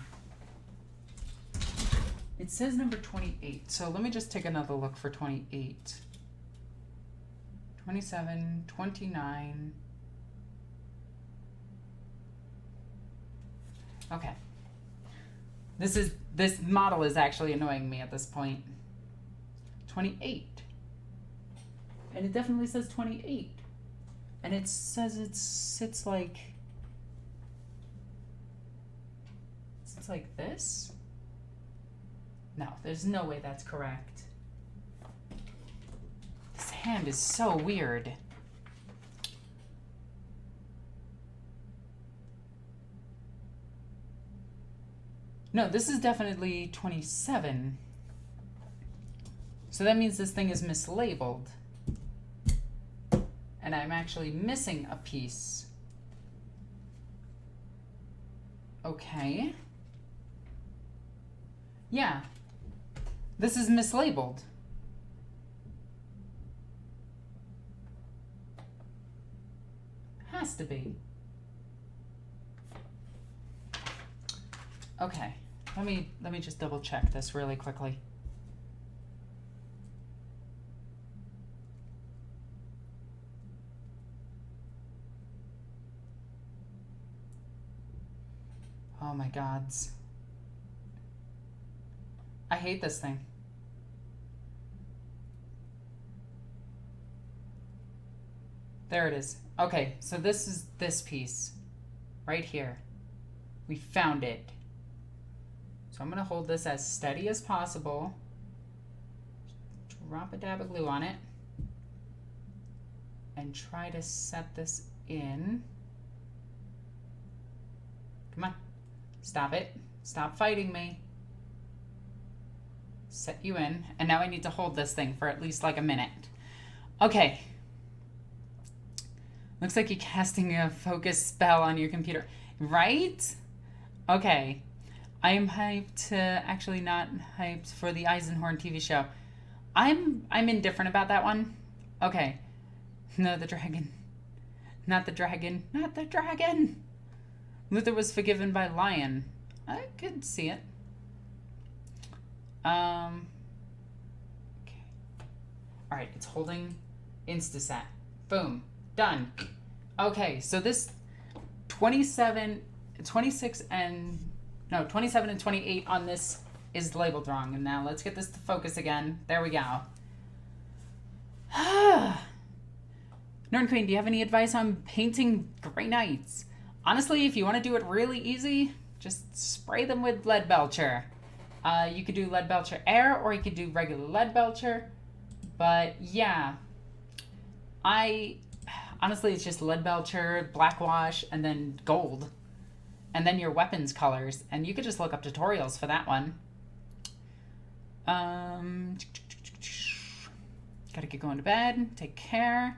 It says number 28, so let me just take another look for 28. 27, 29. Okay. This model is actually annoying me at this point. 28. And it definitely says 28. And it says it sits like this? No, there's no way that's correct. This hand is so weird. No, this is definitely 27. So that means this thing is mislabeled. And I'm actually missing a piece. Okay. Yeah. This is mislabeled. Has to be. Okay. Let me just double check this really quickly. Oh my gods. I hate this thing. There it is. Okay, so this is this piece right here. We found it. So I'm gonna hold this as steady as possible. Drop a dab of glue on it. And try to set this in. Come on. Stop it. Stop fighting me. Set you in. And now I need to hold this thing for at least like a minute. Okay. Looks like you're casting a focus spell on your computer. Right? Okay. I am hyped, actually not hyped for the Eisenhorn TV show. I'm indifferent about that one. Okay. No, the dragon. Not the dragon. Not the dragon! Luther was forgiven by Lion. I could see it. Okay. Alright, it's holding Instasat. Boom. Done. Okay, so this 27 and 28 on this is labeled wrong. And now let's get this to focus again. There we go. NornQueen, do you have any advice on painting Grey Knights? Honestly, if you want to do it really easy, just spray them with lead belcher. You could do lead belcher air, or you could do regular lead belcher. But yeah, honestly, it's just lead belcher, black wash, and then gold. And then your weapons colors. And you could just look up tutorials for that one. Gotta get going to bed. Take care.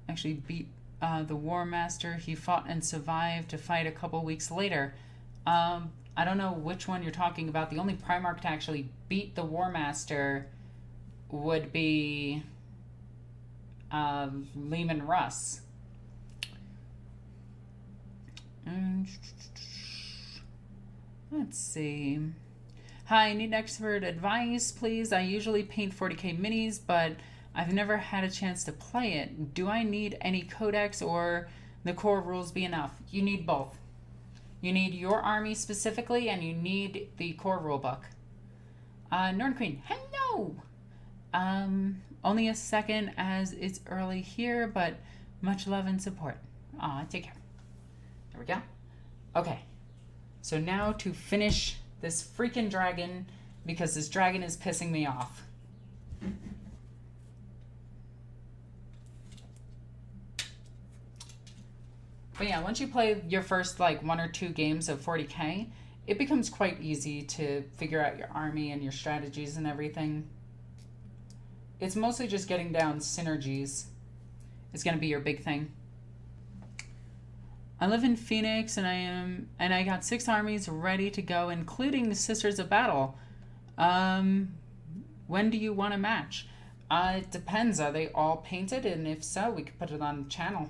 Actually beat the War Master. He fought and survived to fight a couple weeks later. I don't know which one you're talking about. The only Primarch to actually beat the War Master would be Lehman Russ. Let's see. Hi, I need expert advice, please. I usually paint 40k minis, but I've never had a chance to play it. Do I need any codex or the core rules be enough? You need both. You need your army specifically, and you need the core rulebook. NornQueen, hello! Only a second as it's early here, but much love and support. Aw, take care. There we go. Okay. So now to finish this freaking dragon, because this dragon is pissing me off. But yeah, once you play your first like 1 or 2 games of 40k, it becomes quite easy to figure out your army and your strategies and everything. It's mostly just getting down synergies. It's going to be your big thing. I live in Phoenix and I got 6 armies ready to go, including the Sisters of Battle. When do you want to match? It depends. Are they all painted? And if so, we could put it on the channel.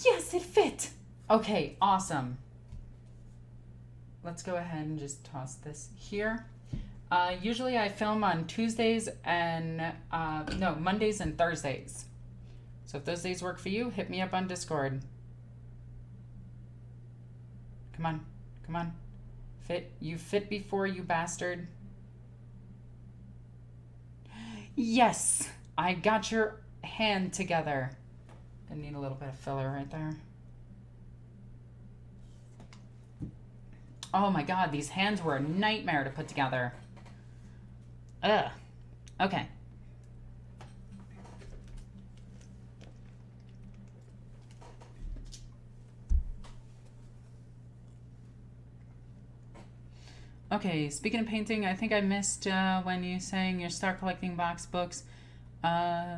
Yes, it fit! Okay, awesome. Let's go ahead and just toss this here. Usually I film on Tuesdays and, no, Mondays and Thursdays. So if those days work for you, hit me up on Discord. Come on, come on. Fit, you fit before, you bastard. Yes, I got your hand together. Gonna need a little bit of filler right there. Oh my god, these hands were a nightmare to put together. Ugh. Okay. Okay, speaking of painting, I think I missed when you saying you start collecting box books. I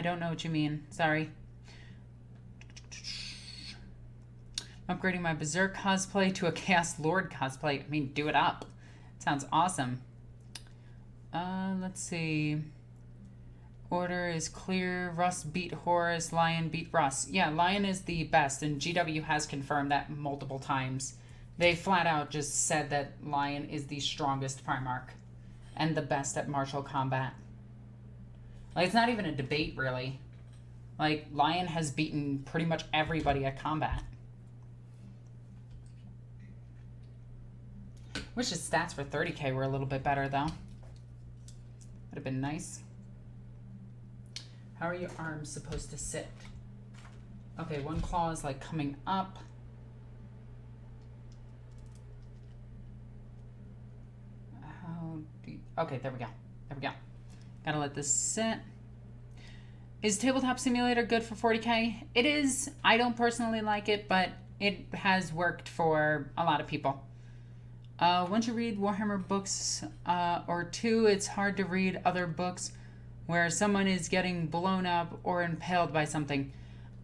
don't know what you mean. Sorry. I'm upgrading my Berserk cosplay to a Chaos Lord cosplay. I mean, do it up. Sounds awesome. Let's see. Order is clear. Russ beat Horus. Lion beat Russ. Yeah, Lion is the best, and GW has confirmed that multiple times. They flat out just said that Lion is the strongest Primarch and the best at martial combat. Like, it's not even a debate, really. Like, Lion has beaten pretty much everybody at combat. Wish his stats for 30k were a little bit better, though. Would have been nice. How are your arms supposed to sit? Okay, one claw is, like, coming up. How do you... Okay, there we go. There we go. Gotta let this sit. Is Tabletop Simulator good for 40k? It is. I don't personally like it, but it has worked for a lot of people. Once you read Warhammer books or 2, it's hard to read other books where someone is getting blown up or impaled by something.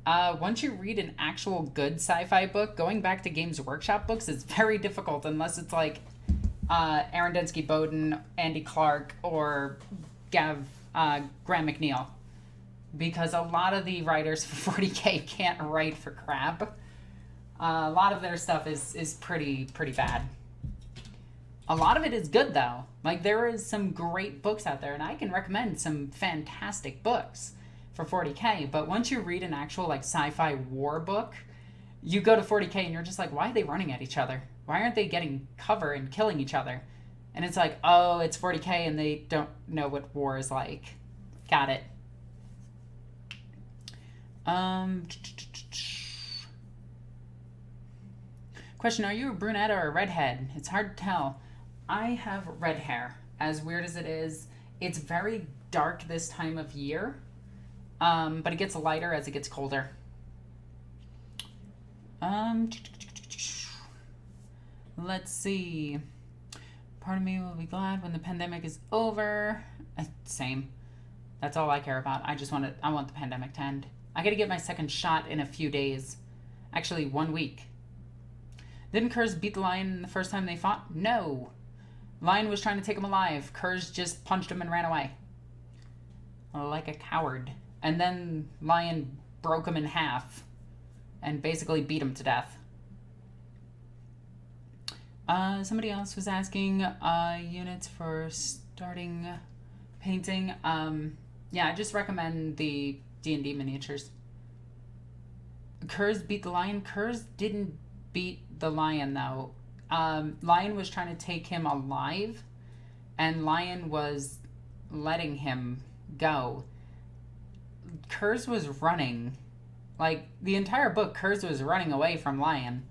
Once you read an actual good sci-fi book, going back to Games Workshop books is very difficult unless it's like Aaron Densky Bowden, Andy Clark, or Graham McNeil. Because a lot of the writers for 40k can't write for crap. A lot of their stuff is pretty bad. A lot of it is good, though. Like, there is some great books out there, and I can recommend some fantastic books for 40k. But once you read an actual, like, sci-fi war book, you go to 40k and you're just like, why are they running at each other? Why aren't they getting cover and killing each other? And it's like, oh, it's 40k and they don't know what war is like. Got it. Question, are you a brunette or a redhead? It's hard to tell. I have red hair. As weird as it is, it's very dark this time of year, but it gets lighter as it gets colder. Let's see. Part of me will be glad when the pandemic is over. Same. That's all I care about. I want the pandemic to end. I gotta get my second shot in a few days. Actually, 1 week. Didn't Kurz beat the Lion the first time they fought? No. Lion was trying to take him alive. Kurz just punched him and ran away. Like a coward. And then Lion broke him in half and basically beat him to death. Somebody else was asking units for starting painting. Yeah, I just recommend the D&D miniatures. Kurz beat the lion. Kurz didn't beat the lion, though. Lion was trying to take him alive, and Lion was letting him go. Kurz was running. Like, the entire book, Kurz was running away from Lion.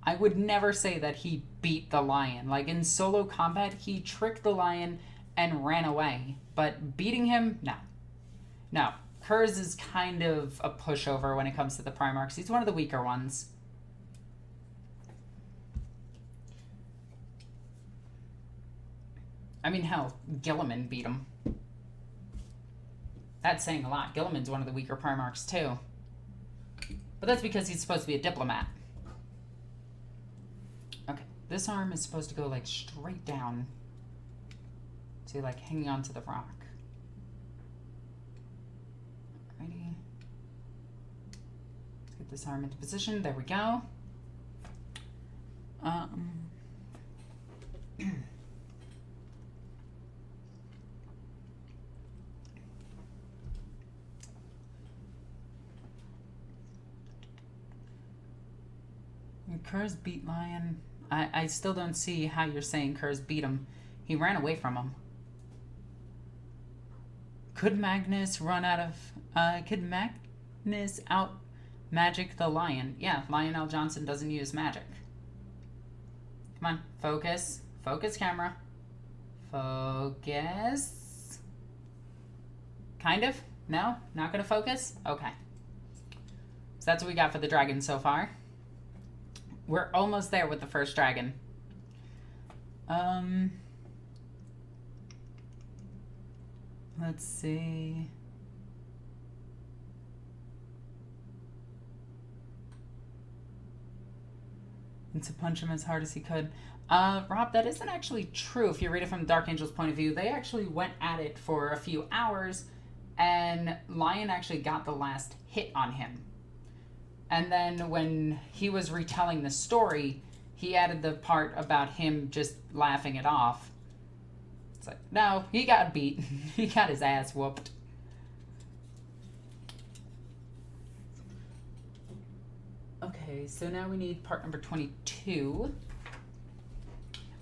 I would never say that he beat the lion. Like, in solo combat, he tricked the lion and ran away. But beating him? No. No. Kurz is kind of a pushover when it comes to the Primarchs. He's one of the weaker ones. I mean, hell, Guilliman beat him. That's saying a lot. Guilliman's one of the weaker Primarchs, too. But that's because he's supposed to be a diplomat. Okay, this arm is supposed to go, like, straight down. So, like, hanging onto the rock. Alrighty. Let's get this arm into position. There we go. Kurz beat Lion. I still don't see how you're saying Kurz beat him. He ran away from him. Could Magnus run out of... could Magnus out magic the Lion? Yeah, Lionel Johnson doesn't use magic. Come on, focus. Focus, camera. Focus. Kind of? No? Not gonna focus? Okay. So that's what we got for the dragon so far. We're almost there with the first dragon. Let's see. And to punch him as hard as he could. Rob, that isn't actually true if you read it from Dark Angel's point of view. They actually went at it for a few hours, and Lion actually got the last hit on him. And then when he was retelling the story, he added the part about him just laughing it off. It's like, no, he got beat. He got his ass whooped. Okay, so now we need part number 22.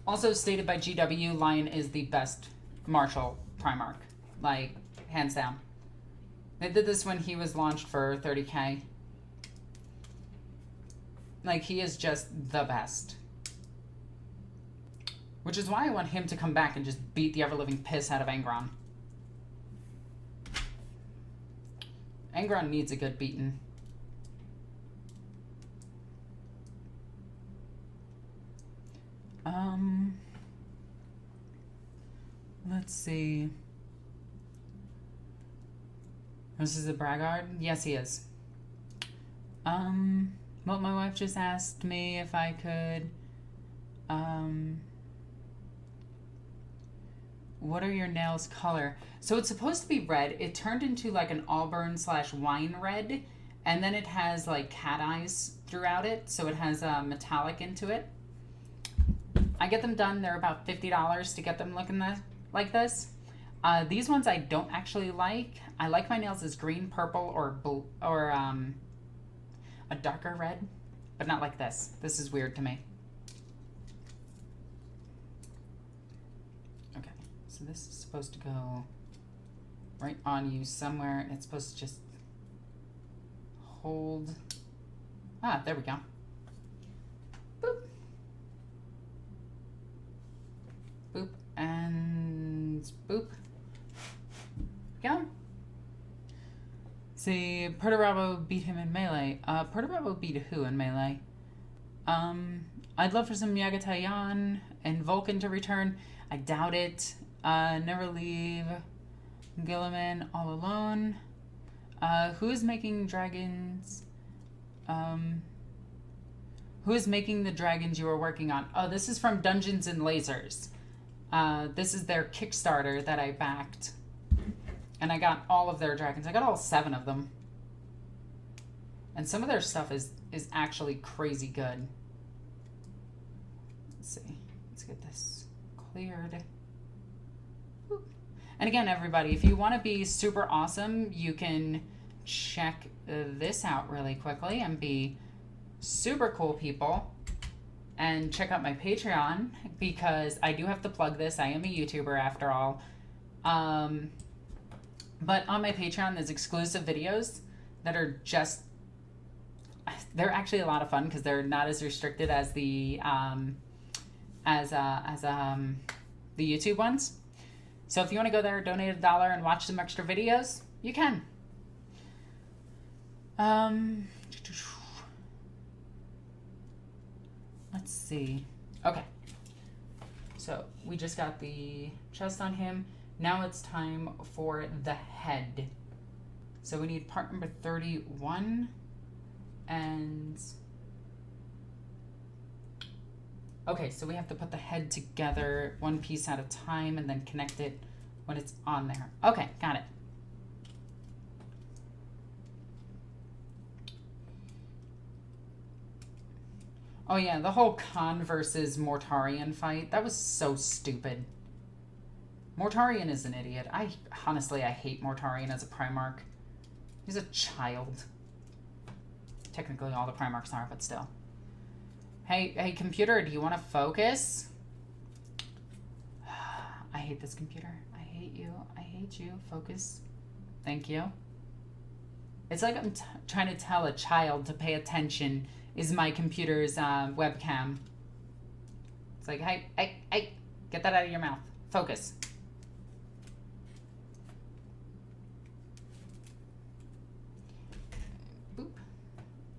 Also stated by GW, Lion is the best martial Primarch. Like, hands down. They did this when he was launched for 30k. Like, he is just the best. Which is why I want him to come back and just beat the ever-living piss out of Angron. Angron needs a good beating. Let's see. This is a braggart? Yes, he is. Well, my wife just asked me if I could, what are your nails color? So it's supposed to be red. It turned into like an auburn / wine red, and then it has like cat eyes throughout it, so it has metallic into it. I get them done. They're about $50 to get them looking like this. These ones I don't actually like. I like my nails as green, purple, or blue, or a darker red, but not like this. This is weird to me. Okay, so this is supposed to go right on you somewhere, and it's supposed to just hold. Ah, there we go. Boop. Boop, and boop. Go. See, Perturabo beat him in melee. Perturabo beat who in melee? I'd love for some Yagatayan and Vulcan to return. I doubt it. Never leave Gilliman all alone. Who is making dragons? Who is making the dragons you are working on? Oh, this is from Dungeons and Lasers. This is their Kickstarter that I backed. And I got all of their dragons. I got all 7 of them. And some of their stuff is actually crazy good. Let's see. Let's get this cleared. And again, everybody, if you want to be super awesome, you can check this out really quickly and be super cool people. And check out my Patreon, because I do have to plug this. I am a YouTuber after all. But on my Patreon, there's exclusive videos that are just... They're actually a lot of fun because they're not as restricted as the YouTube ones. So if you want to go there, donate $1 and watch some extra videos, you can. Let's see. Okay. So we just got the chest on him. Now it's time for the head. So we need part number 31. And... Okay, so we have to put the head together one piece at a time and then connect it when it's on there. Okay, got it. Oh yeah, the whole Khan versus Mortarion fight, that was so stupid. Mortarion is an idiot. Honestly, I hate Mortarion as a Primarch. He's a child. Technically all the Primarchs are, but still. Hey, computer, do you want to focus? I hate this computer. I hate you. I hate you. Focus. Thank you. It's like I'm trying to tell a child to pay attention. Is my computer's webcam. It's like, hey, get that out of your mouth. Focus. Boop.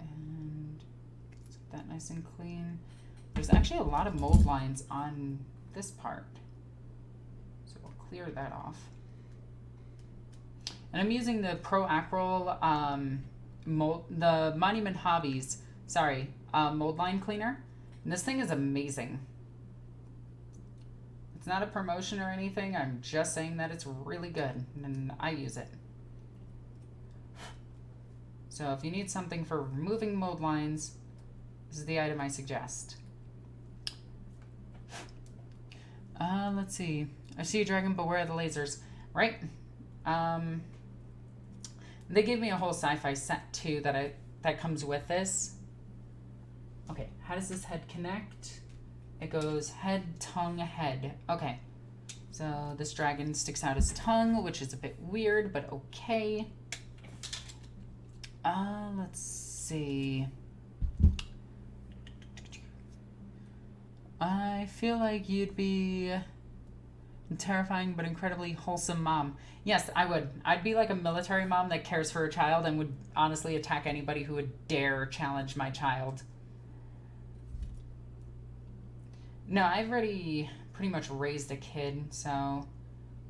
And let's get that nice and clean. There's actually a lot of mold lines on this part. So we'll clear that off. And I'm using the Pro Acryl the Monument Hobbies mold line cleaner. And this thing is amazing. It's not a promotion or anything. I'm just saying that it's really good and I use it. So if you need something for removing mold lines, this is the item I suggest. Let's see. I see a dragon, beware the lasers. Right? They gave me a whole sci-fi set too that comes with this. Okay, how does this head connect? It goes head, tongue, head. Okay, so this dragon sticks out his tongue, which is a bit weird, but okay. Let's see. I feel like you'd be a terrifying but incredibly wholesome mom. Yes, I would. I'd be like a military mom that cares for her child and would honestly attack anybody who would dare challenge my child. No, I've already pretty much raised a kid, so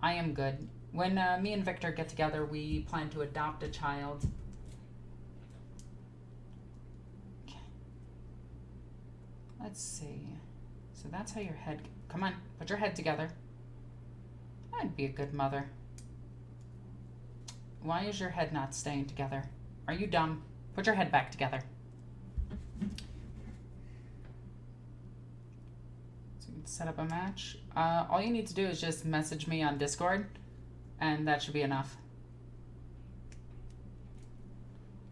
I am good. When me and Victor get together, we plan to adopt a child. Okay. Let's see. So that's how your head... Come on, put your head together. I'd be a good mother. Why is your head not staying together? Are you dumb? Put your head back together. Set up a match. All you need to do is just message me on Discord, and that should be enough.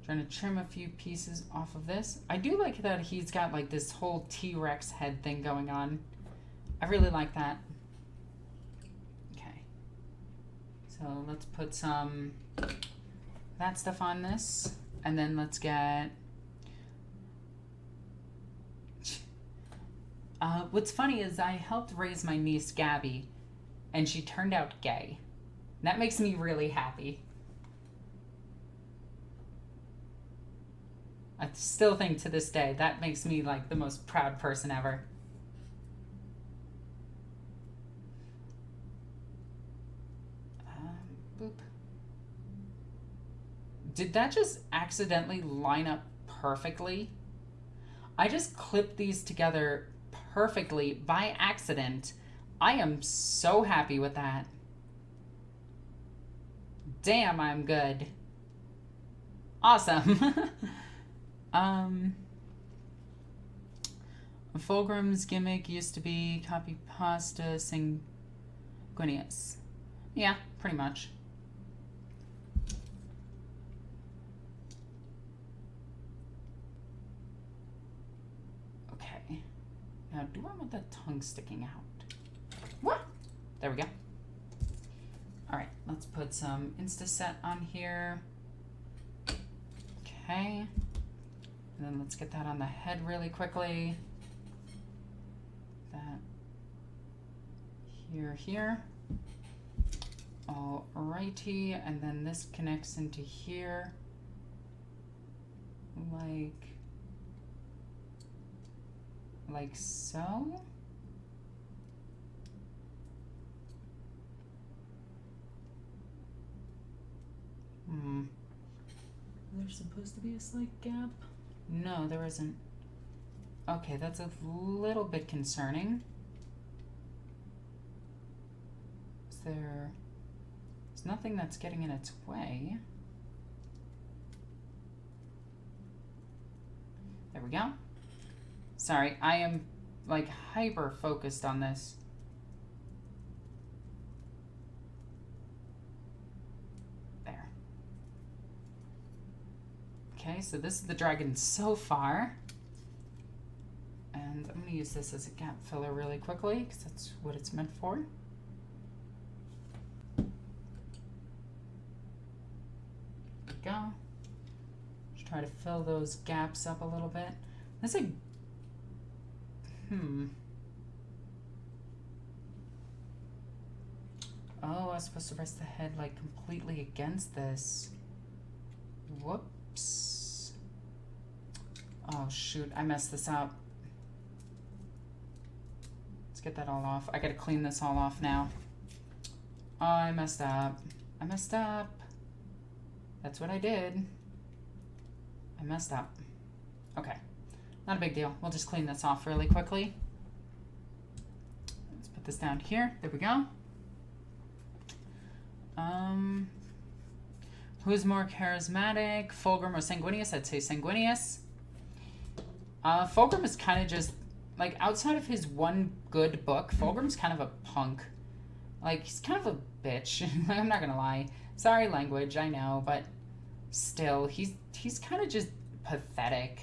Trying to trim a few pieces off of this. I do like that he's got like this whole T-Rex head thing going on. I really like that. Okay. So let's put some that stuff on this, and then let's get... what's funny is I helped raise my niece, Gabby, and she turned out gay. That makes me really happy. I still think to this day, that makes me like the most proud person ever. Boop. Did that just accidentally line up perfectly? I just clipped these together perfectly by accident I am so happy with that. Damn, I'm good. Awesome. Fulgrim's gimmick used to be copy pasta Sanguinius. Yeah, pretty much. Okay. Now, do I want that tongue sticking out? What? There we go. Alright, let's put some Insta-set on here. Okay. And then let's get that on the head really quickly. That here. Alrighty, and then this connects into here. Like so. There's supposed to be a slight gap? No, there isn't. Okay, that's a little bit concerning. There's nothing that's getting in its way. There we go. Sorry, I am like hyper focused on this. There. Okay, so this is the dragon so far. And I'm going to use this as a gap filler really quickly because that's what it's meant for. There we go. Just try to fill those gaps up a little bit. That's a... Oh, I was supposed to rest the head like completely against this. Whoops. Oh shoot, I messed this up. Let's get that all off. I gotta clean this all off now. Oh, I messed up. I messed up. That's what I did. I messed up. Okay. Not a big deal. We'll just clean this off really quickly. Let's put this down here. There we go. Who's more charismatic, Fulgrim or Sanguinius? I'd say Sanguinius. Fulgrim is kind of just, like, outside of his one good book, Fulgrim's kind of a punk. Like, he's kind of a bitch. I'm not gonna lie. Sorry, language, I know, but still, he's kind of just pathetic.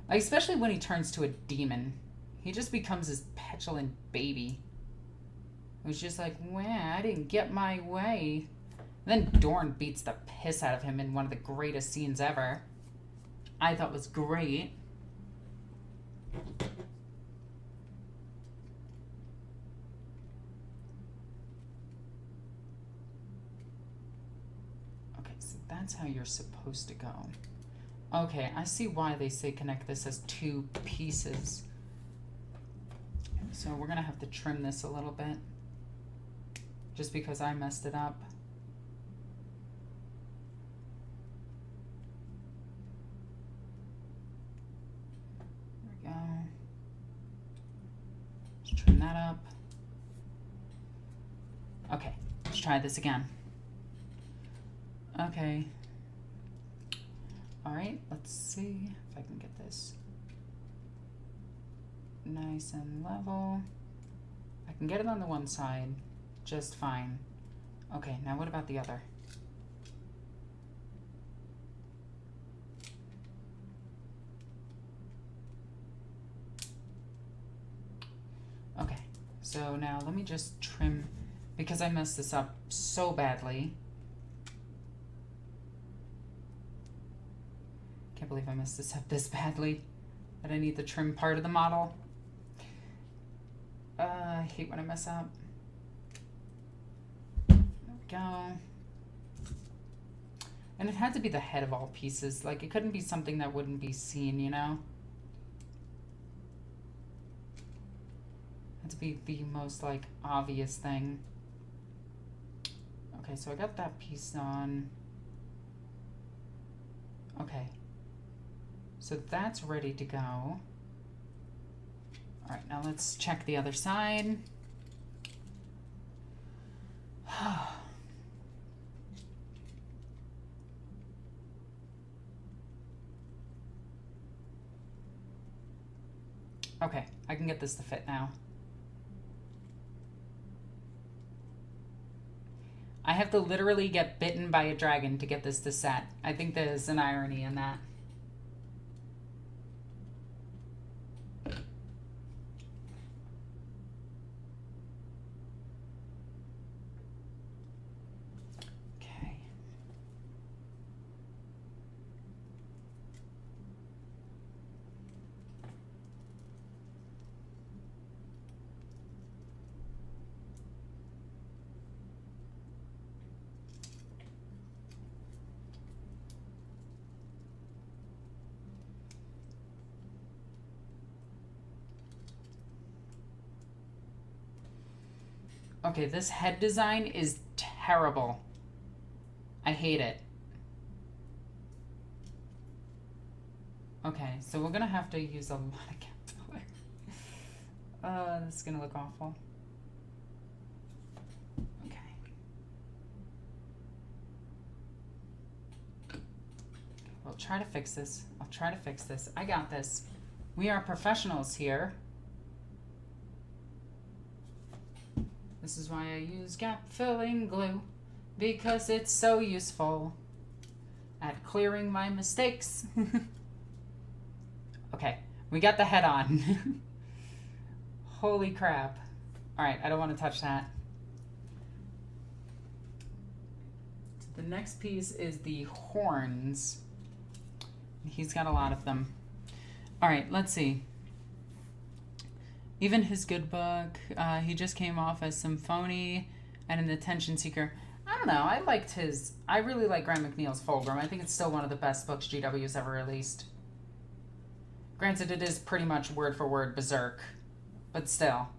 Like, especially when he turns to a demon. He just becomes this petulant baby. It was just like, well, I didn't get my way. And then Dorn beats the piss out of him in one of the greatest scenes ever. I thought was great. Okay, so that's how you're supposed to go. Okay, I see why they say connect this as 2 pieces. So we're gonna have to trim this a little bit. Just because I messed it up. There we go. Let's trim that up. Okay, let's try this again. Okay. Alright, let's see if I can get this nice and level. I can get it on the one side just fine. Okay, now what about the other? Okay, so now let me just trim, because I messed this up so badly. Can't believe I messed this up this badly. That I need the trim part of the model. I hate when I mess up. There we go. And it had to be the head of all pieces. Like, it couldn't be something that wouldn't be seen, you know? It had to be the most, like, obvious thing. Okay, so I got that piece on. Okay. So that's ready to go. All right, now let's check the other side. Okay, I can get this to fit now. I have to literally get bitten by a dragon to get this to set. I think there's an irony in that. Okay, this head design is terrible. I hate it. Okay, so we're gonna have to use a lot of cap filler. This is gonna look awful. Okay. We'll try to fix this. I'll try to fix this. I got this. We are professionals here. This is why I use gap filling glue, because it's so useful at clearing my mistakes. Okay, we got the head on. Holy crap. All right, I don't want to touch that. The next piece is the horns. He's got a lot of them. All right, let's see. Even his good book, he just came off as Symphony and an Attention Seeker. I don't know, I really like Graham McNeil's Fulgrim. I think it's still one of the best books GW's ever released. Granted, it is pretty much word for word Berserk, but still.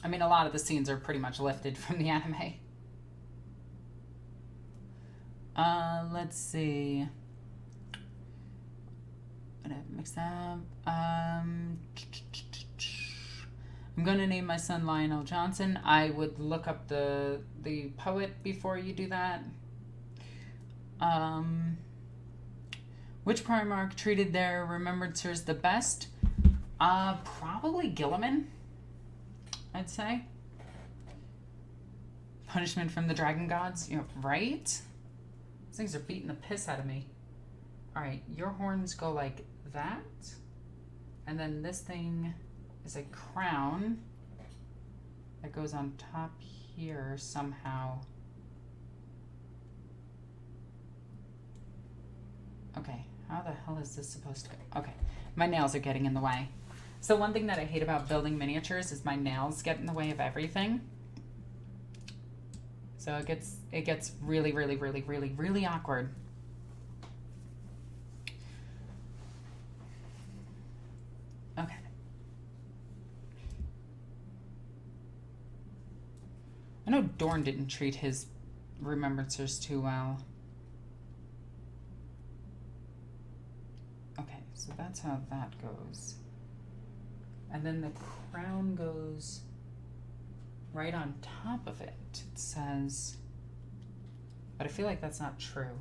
I mean, a lot of the scenes are pretty much lifted from the anime. Let's see. Mix up. I'm gonna name my son Lionel Johnson. I would look up the poet before you do that. Which Primarch treated their remembrancers the best? Probably Gilliman, I'd say. Punishment from the dragon gods, you know, right? These things are beating the piss out of me. All right, your horns go like that, and then this thing is a crown that goes on top here somehow. Okay, how the hell is this supposed to go? Okay, my nails are getting in the way. So one thing that I hate about building miniatures is my nails get in the way of everything. So it gets really, really, really, really, really awkward. Okay. I know Dorn didn't treat his remembrancers too well. Okay, so that's how that goes. And then the crown goes right on top of it. It says, but I feel like that's not true.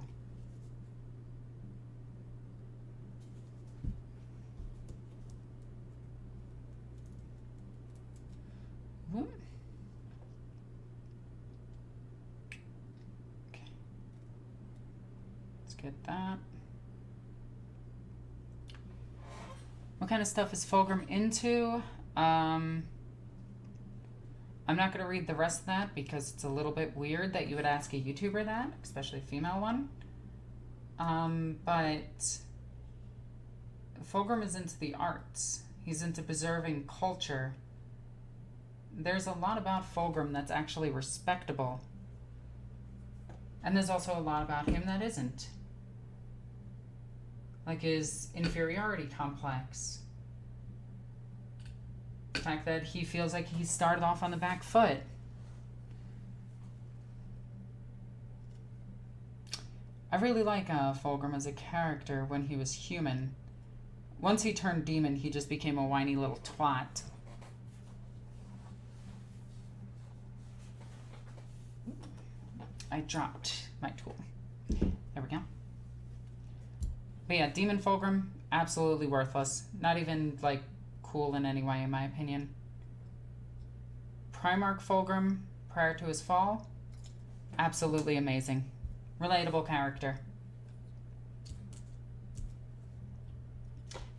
Whoop. Okay. Let's get that. What kind of stuff is Fulgrim into? I'm not going to read the rest of that because it's a little bit weird that you would ask a YouTuber that, especially a female one. But Fulgrim is into the arts. He's into preserving culture. There's a lot about Fulgrim that's actually respectable. And there's also a lot about him that isn't. Like his inferiority complex. The fact that he feels like he started off on the back foot. I really like Fulgrim as a character when he was human. Once he turned demon, he just became a whiny little twat. I dropped my tool. There we go. But yeah, Demon Fulgrim, absolutely worthless. Not even, like, cool in any way, in my opinion. Primarch Fulgrim, prior to his fall, absolutely amazing. Relatable character.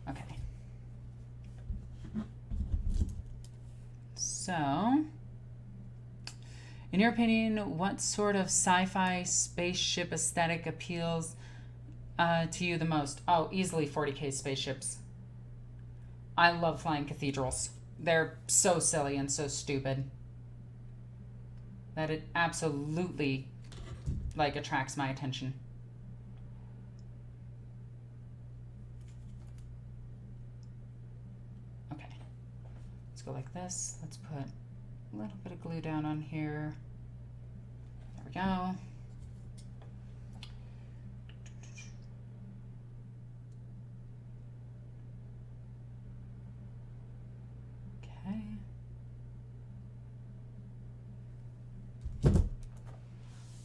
Okay. So, in your opinion, what sort of sci-fi spaceship aesthetic appeals to you the most? Oh, easily 40k spaceships. I love flying cathedrals. They're so silly and so stupid that it absolutely, like, attracts my attention. Okay. Let's go like this. Let's put a little bit of glue down on here. There we go. Okay.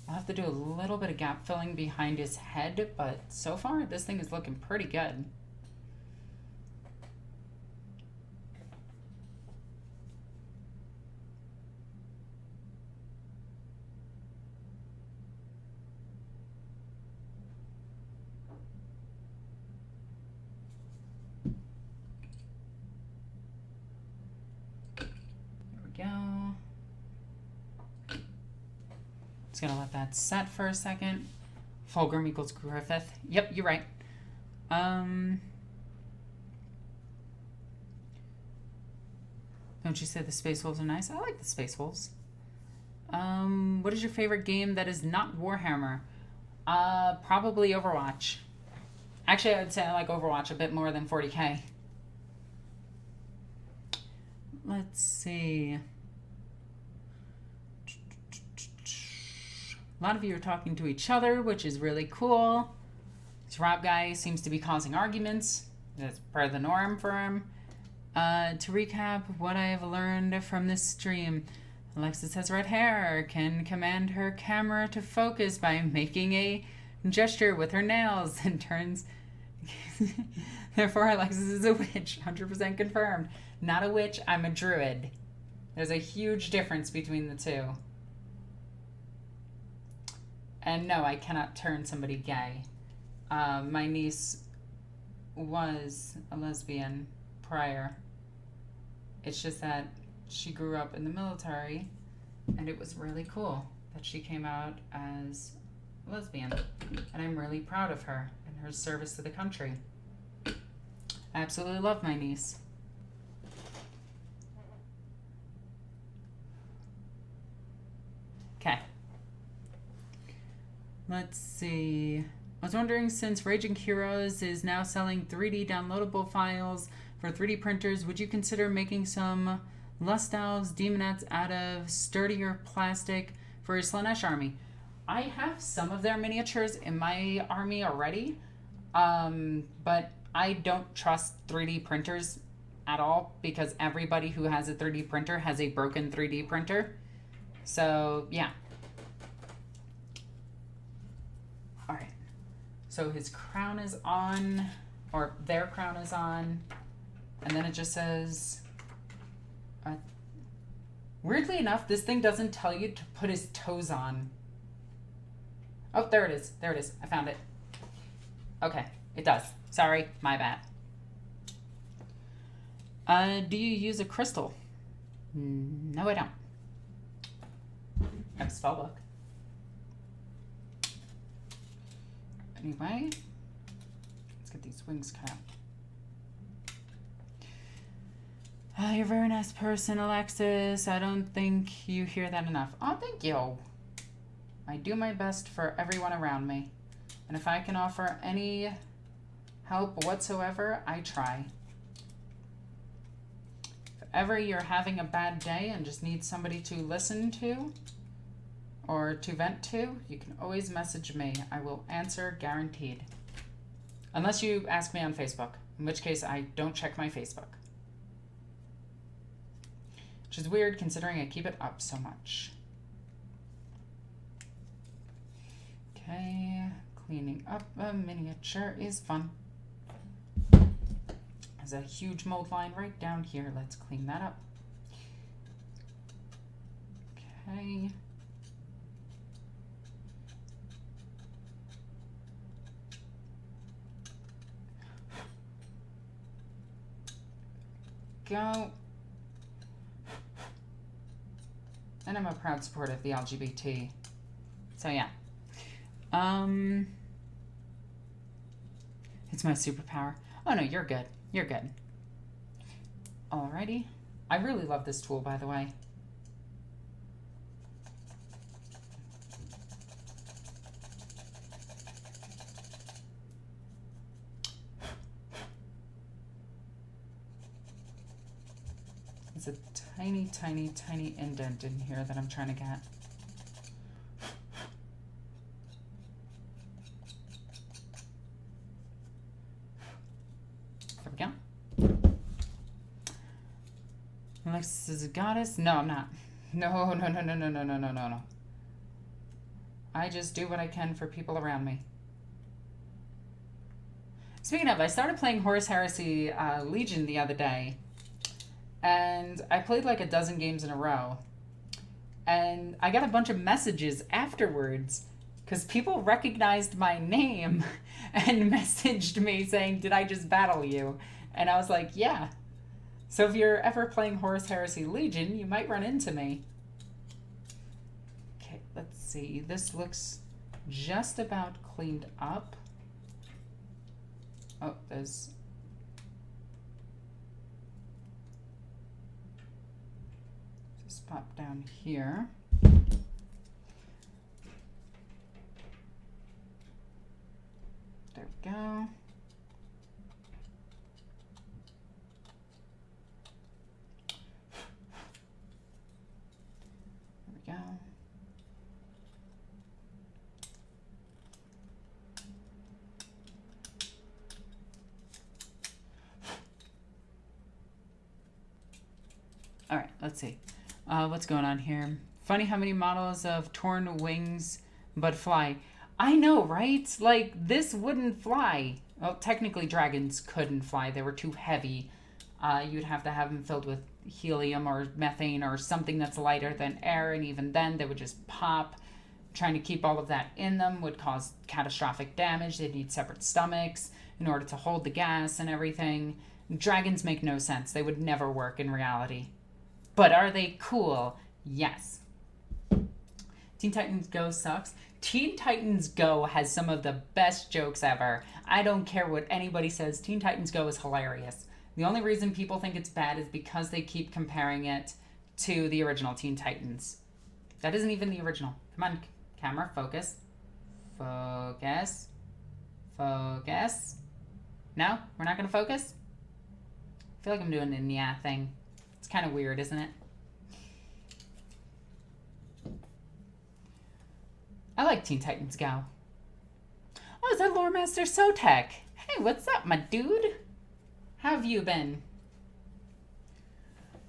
I'll have to do a little bit of gap filling behind his head, but so far this thing is looking pretty good. Just gonna let that set for a second. Fulgrim equals Griffith. Yep, you're right. Don't you say the Space Wolves are nice? I like the Space Wolves. What is your favorite game that is not Warhammer? Probably Overwatch. Actually, I would say I like Overwatch a bit more than 40k. Let's see. A lot of you are talking to each other, which is really cool. This Rob guy seems to be causing arguments. That's part of the norm for him. To recap what I have learned from this stream, Alexis has red hair, can command her camera to focus by making a gesture with her nails, and turns... Therefore, Alexis is a witch. 100% confirmed. Not a witch, I'm a druid. There's a huge difference between the two. And no, I cannot turn somebody gay. My niece was a lesbian prior. It's just that she grew up in the military, and it was really cool that she came out as a lesbian. And I'm really proud of her and her service to the country. I absolutely love my niece. Okay. Let's see. I was wondering, since Raging Heroes is now selling 3D downloadable files for 3D printers, would you consider making some Lust Elves, Demonettes out of sturdier plastic for your Slanesh army? I have some of their miniatures in my army already, but I don't trust 3D printers at all because everybody who has a 3D printer has a broken 3D printer. So, yeah. All right, so his crown is on, or their crown is on, and then it just says, weirdly enough, this thing doesn't tell you to put his toes on. Oh, there it is, I found it. Okay, it does. Sorry, my bad. Do you use a crystal? No, I don't. I have a spellbook. Anyway, let's get these wings cut out. You're a very nice person, Alexis. I don't think you hear that enough. Oh, thank you. I do my best for everyone around me. And if I can offer any help whatsoever, I try. If ever you're having a bad day and just need somebody to listen to, or to vent to, you can always message me. I will answer, guaranteed. Unless you ask me on Facebook. In which case, I don't check my Facebook. Which is weird considering I keep it up so much. Okay, cleaning up a miniature is fun. There's a huge mold line right down here. Let's clean that up. Okay. Go. And I'm a proud supporter of the LGBT. So yeah. It's my superpower. Oh no, you're good. You're good. Alrighty. I really love this tool, by the way. There's a tiny, tiny, tiny indent in here that I'm trying to get. There we go. Alexis is a goddess? No, I'm not. No, no, no, no, no, no, no, no, no, no. I just do what I can for people around me. Speaking of, I started playing Horus Heresy Legion the other day. And I played like a dozen games in a row. And I got a bunch of messages afterwards because people recognized my name and messaged me saying, "Did I just battle you?" And I was like, yeah. So if you're ever playing Horus Heresy Legion, you might run into me. Okay, let's see. This looks just about cleaned up. Oh, there's... Pop down here. There we go. There we go. All right, let's see. What's going on here? Funny how many models of torn wings but fly. I know, right? Like, this wouldn't fly. Well, technically dragons couldn't fly. They were too heavy. You'd have to have them filled with helium or methane or something that's lighter than air, and even then they would just pop. Trying to keep all of that in them would cause catastrophic damage. They'd need separate stomachs in order to hold the gas and everything. Dragons make no sense. They would never work in reality. But are they cool? Yes. Teen Titans Go sucks. Teen Titans Go has some of the best jokes ever. I don't care what anybody says. Teen Titans Go is hilarious. The only reason people think it's bad is because they keep comparing it to the original Teen Titans. That isn't even the original. Come on, camera, focus. Focus. Focus. No? We're not going to focus? I feel like I'm doing an yeah thing. It's kind of weird, isn't it? I like Teen Titans Go. Oh, is that Lore Master Sotek? Hey, what's up, my dude? How have you been?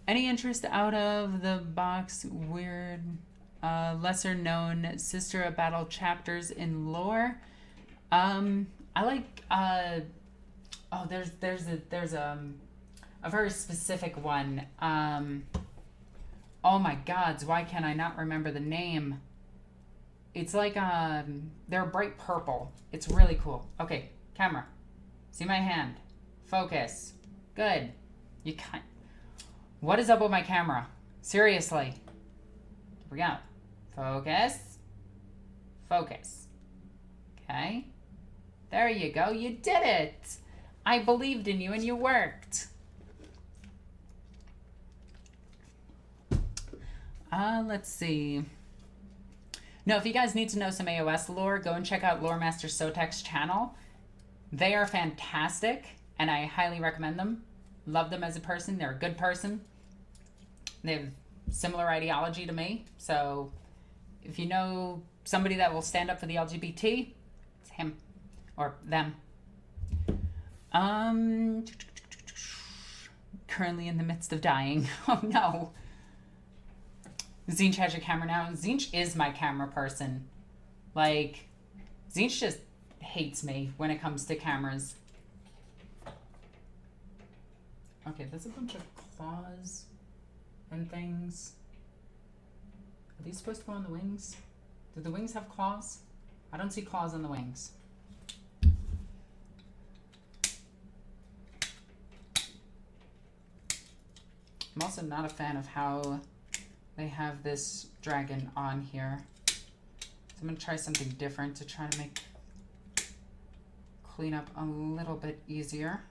Any interest out of the box weird, lesser known Sister of Battle chapters in lore? I like, oh, there's a very specific one. Oh my gods, why can I not remember the name? It's like, they're bright purple. It's really cool. Okay, camera. See my hand. Focus. Good. You can't. What is up with my camera? Seriously. Here we go. Focus. Focus. Okay. There you go. You did it. I believed in you and you worked. Let's see. No, if you guys need to know some AOS lore, go and check out Lore Master Sotek's channel. They are fantastic, and I highly recommend them. Love them as a person. They're a good person. They have similar ideology to me, so if you know somebody that will stand up for the LGBT, it's him or them. Currently in the midst of dying. Oh no. Zinch has your camera now. Zinch is my camera person. Like, Zinch just hates me when it comes to cameras. Okay, there's a bunch of claws and things. Are these supposed to go on the wings? Do the wings have claws? I don't see claws on the wings. I'm also not a fan of how they have this dragon on here. So I'm going to try something different to try to make cleanup a little bit easier.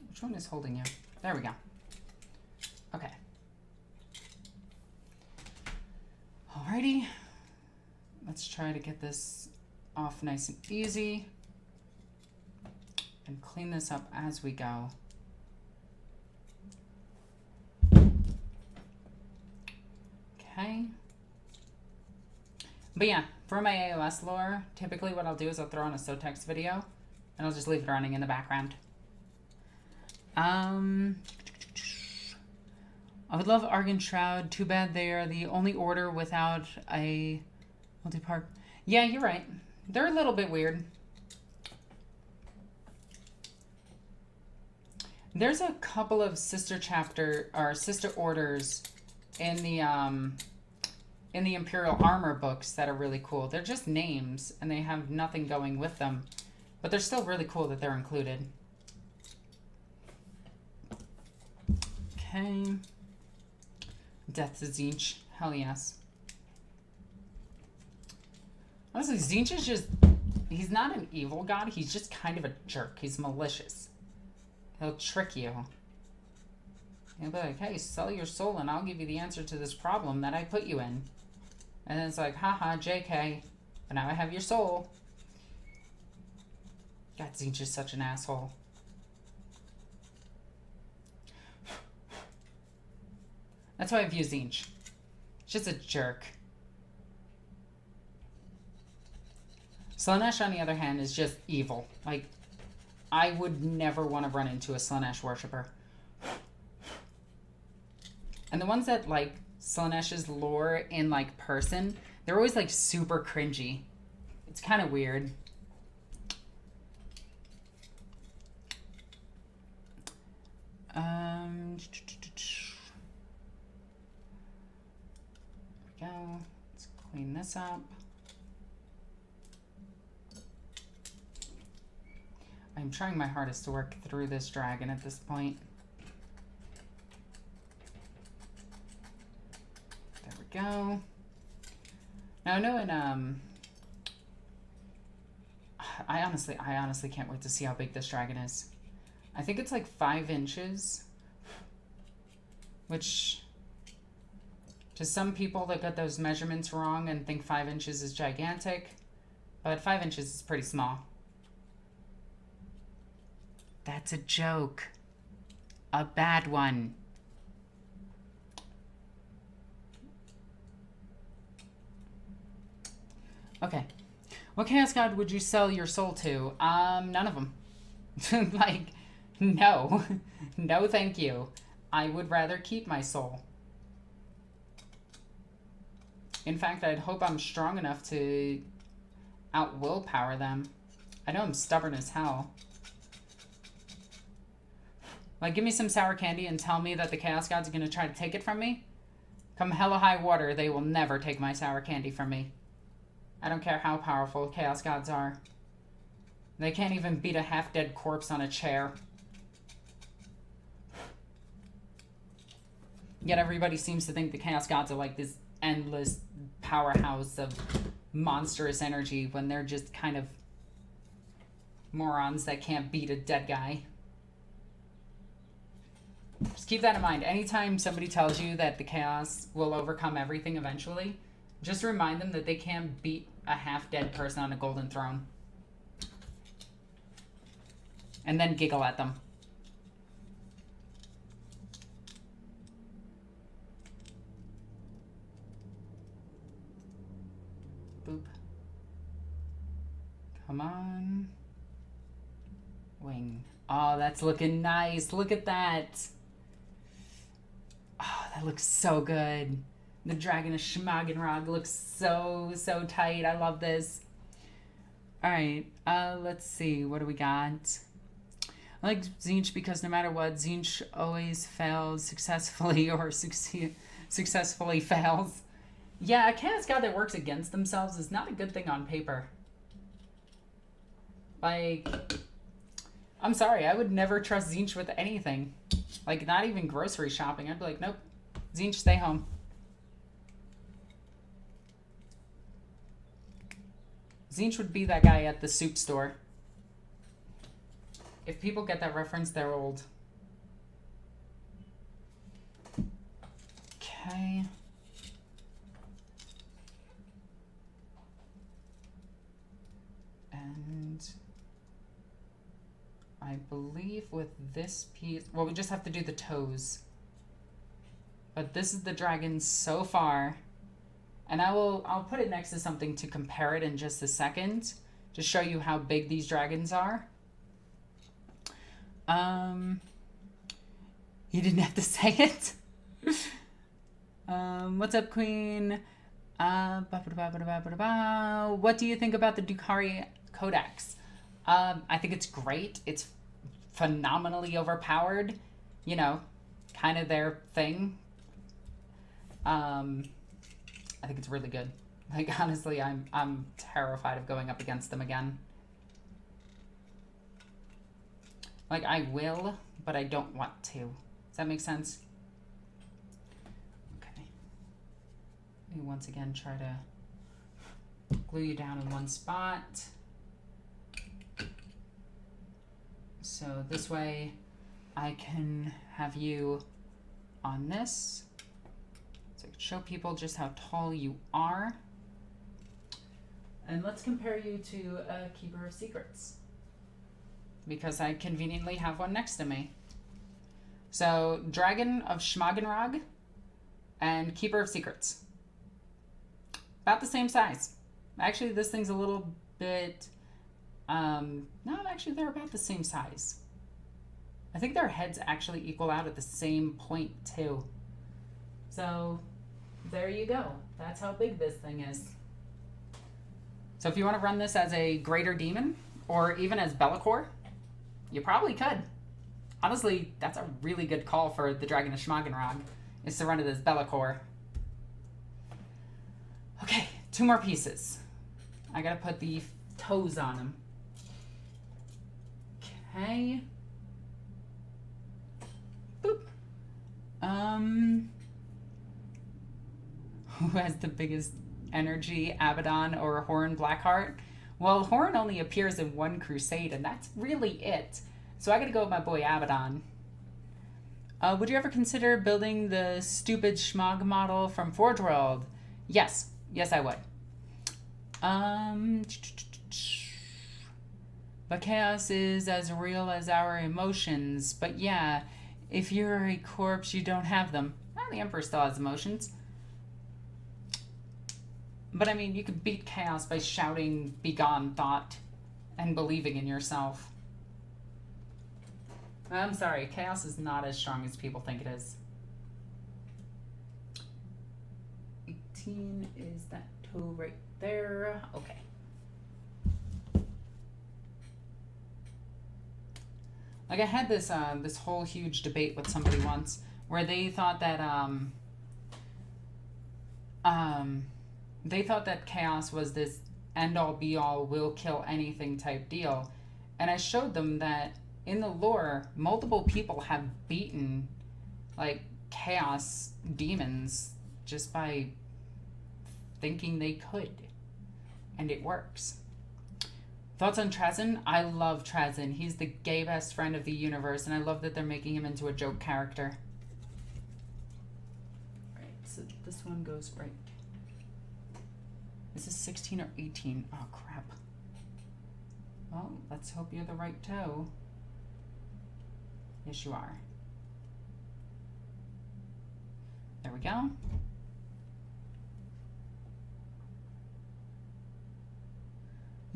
Which one is holding you? There we go. Okay. Alrighty. Let's try to get this off nice and easy and clean this up as we go. Okay. But yeah, for my AOS lore, typically what I'll do is I'll throw on a Sotex video and I'll just leave it running in the background. I would love Argon Shroud. Too bad they are the only order without a multi-part. Yeah, you're right. They're a little bit weird. There's a couple of sister chapter or sister orders in the Imperial Armor books that are really cool. They're just names and they have nothing going with them, but they're still really cool that they're included. Okay. Death to Zinch. Hell yes. Honestly, Zinch is just... He's not an evil god. He's just kind of a jerk. He's malicious. He'll trick you. He'll be like, hey, sell your soul and I'll give you the answer to this problem that I put you in. And then it's like, haha, JK. But now I have your soul. God, Zinch is such an asshole. That's why I view Zinch. Just a jerk. Slaanesh, on the other hand, is just evil. Like, I would never want to run into a Slaanesh worshiper. And the ones that, like, Slaanesh's lore in, like, person, they're always, like, super cringy. It's kind of weird. There we go. Let's clean this up. I'm trying my hardest to work through this dragon at this point. There we go. Now I know in I honestly can't wait to see how big this dragon is. I think it's like 5 inches, which to some people that got those measurements wrong and think 5 inches is gigantic, but 5 inches is pretty small. That's a joke. A bad one. Okay. What Chaos God would you sell your soul to? None of them. Like, no. No thank you. I would rather keep my soul. In fact, I'd hope I'm strong enough to out-willpower them. I know I'm stubborn as hell. Like, give me some sour candy and tell me that the Chaos Gods are going to try to take it from me? Come hella high water, they will never take my sour candy from me. I don't care how powerful Chaos Gods are. They can't even beat a half-dead corpse on a chair. Yet everybody seems to think the Chaos Gods are like this endless powerhouse of monstrous energy when they're just kind of morons that can't beat a dead guy. Just keep that in mind. Anytime somebody tells you that the chaos will overcome everything eventually, just remind them that they can't beat a half-dead person on a golden throne. And then giggle at them. boop. Come on. Wing. Oh, that's looking nice. Look at that. Oh, that looks so good. The Dragon of Schmagenrog looks so tight. I love this. Alright, let's see. What do we got? I like Tzeentch because no matter what, Tzeentch always fails successfully or successfully fails. Yeah, a Chaos God that works against themselves is not a good thing on paper. Like, I'm sorry, I would never trust Tzeentch with anything. Like, not even grocery shopping. I'd be like, nope, Tzeentch, stay home. Tzeentch would be that guy at the soup store. If people get that reference, they're old. Okay. And I believe with this piece, well, we just have to do the toes. But this is the dragon so far. And I'll put it next to something to compare it in just a second to show you how big these dragons are. You didn't have to say it. What's up, Queen? What do you think about the Drukhari Codex? I think it's great. It's phenomenally overpowered. You know, kind of their thing. I think it's really good. Like, honestly, I'm terrified of going up against them again. Like, I will, but I don't want to. Does that make sense? Okay. Let me once again try to glue you down in one spot. So this way I can have you on this. So I can show people just how tall you are. And let's compare you to a Keeper of Secrets, because I conveniently have one next to me. So Dragon of Schmagenrog and Keeper of Secrets. About the same size. Actually, this thing's a little bit... no, actually, they're about the same size. I think their heads actually equal out at the same point, too. So, there you go. That's how big this thing is. So if you want to run this as a greater demon, or even as Be'lakor, you probably could. Honestly, that's a really good call for the Dragon of Schmagenrog, is to run it as Be'lakor. Okay, 2 more pieces. I gotta put the toes on them. Okay. Boop. Who has the biggest energy, Abaddon or Horn Blackheart? Well, Horn only appears in one crusade, and that's really it. So I gotta go with my boy Abaddon. Would you ever consider building the stupid Schmog model from Forge World? Yes. Yes, I would. But chaos is as real as our emotions. But yeah, if you're a corpse, you don't have them. Well, the Emperor still has emotions. But I mean, you could beat chaos by shouting, "Begone, thought," and believing in yourself. I'm sorry, chaos is not as strong as people think it is. 18 is that toe right there. Okay. Like, I had this this whole huge debate with somebody once where they thought that chaos was this end-all be-all will kill anything type deal, and I showed them that in the lore multiple people have beaten like chaos demons just by thinking they could, and it works. Thoughts on Trazyn? I love Trazyn. He's the gay best friend of the universe, and I love that they're making him into a joke character. Right, so this one goes right. Is this 16 or 18? Oh, crap. Well, let's hope you're the right toe. Yes, you are. There we go.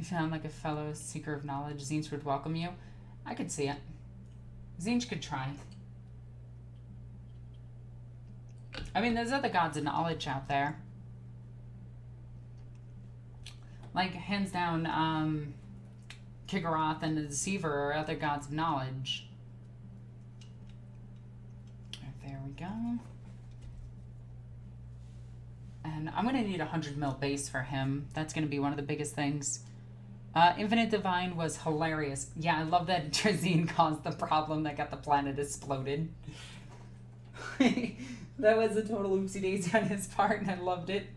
You sound like a fellow seeker of knowledge. Tzeentch would welcome you. I could see it. Tzeentch could try. I mean, there's other gods of knowledge out there. Like, hands down, Kigoroth and the Deceiver are other gods of knowledge. There we go. And I'm going to need a 100 mil base for him. That's going to be one of the biggest things. Infinite Divine was hilarious. Yeah, I love that Drazine caused the problem that got the planet exploded. That was a total oopsie daisy on his part, and I loved it.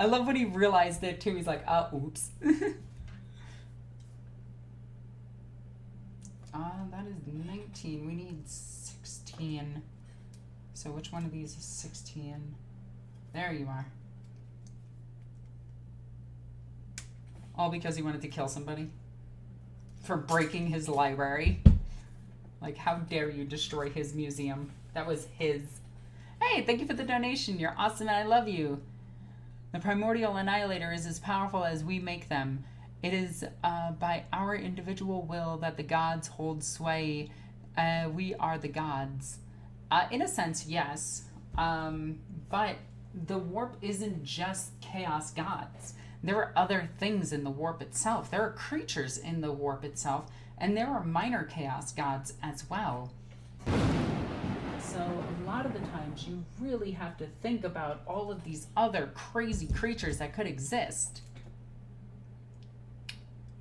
I love when he realized it, too. He's like, oops. That is 19. We need 16. So which one of these is 16? There you are. All because he wanted to kill somebody for breaking his library. Like, how dare you destroy his museum? That was his. Hey, thank you for the donation. You're awesome and I love you. The primordial annihilator is as powerful as we make them. It is by our individual will that the gods hold sway. We are the gods. In a sense, yes. But the warp isn't just chaos gods. There are other things in the warp itself. There are creatures in the warp itself, and there are minor chaos gods as well. So a lot of the times you really have to think about all of these other crazy creatures that could exist.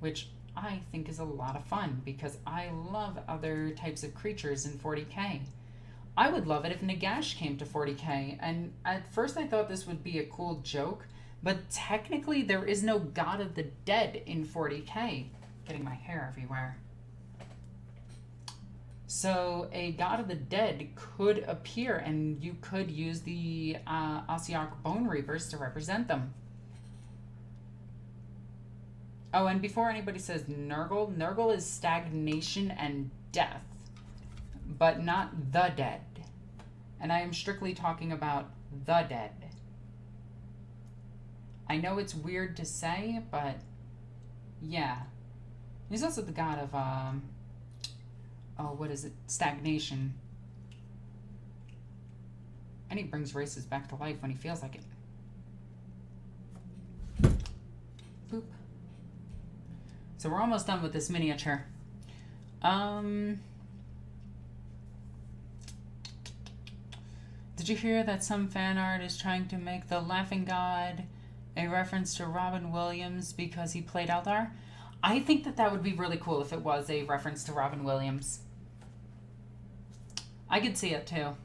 Which I think is a lot of fun, because I love other types of creatures in 40k. I would love it if Nagash came to 40k, and at first I thought this would be a cool joke, but technically there is no God of the Dead in 40k. Getting my hair everywhere. So a God of the Dead could appear, and you could use the Ossiarch Bone Reapers to represent them. Oh, and before anybody says Nurgle, Nurgle is stagnation and death, but not the dead. And I am strictly talking about the dead. I know it's weird to say, but yeah. He's also the god of, what is it? Stagnation. And he brings races back to life when he feels like it. Boop. So we're almost done with this miniature. Did you hear that some fan art is trying to make the Laughing God a reference to Robin Williams because he played Eldar? I think that that would be really cool if it was a reference to Robin Williams. I could see it too.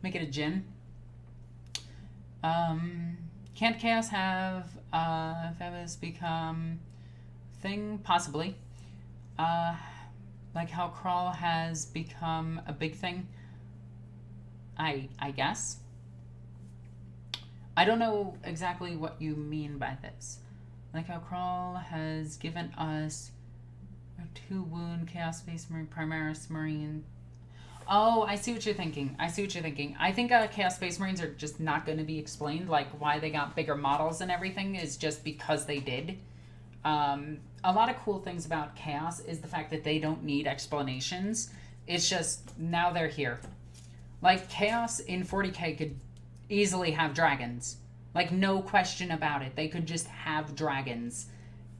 Make it a gin. Can't chaos have Femis become thing? Possibly. Like how crawl has become a big thing. I guess. I don't know exactly what you mean by this. Like how crawl has given us a 2-wound Chaos Space Marine, Primaris Marine. Oh, I see what you're thinking. I think Chaos Space Marines are just not going to be explained. Like why they got bigger models and everything is just because they did. A lot of cool things about Chaos is the fact that they don't need explanations. It's just now they're here. Like Chaos in 40k could easily have dragons. Like no question about it. They could just have dragons.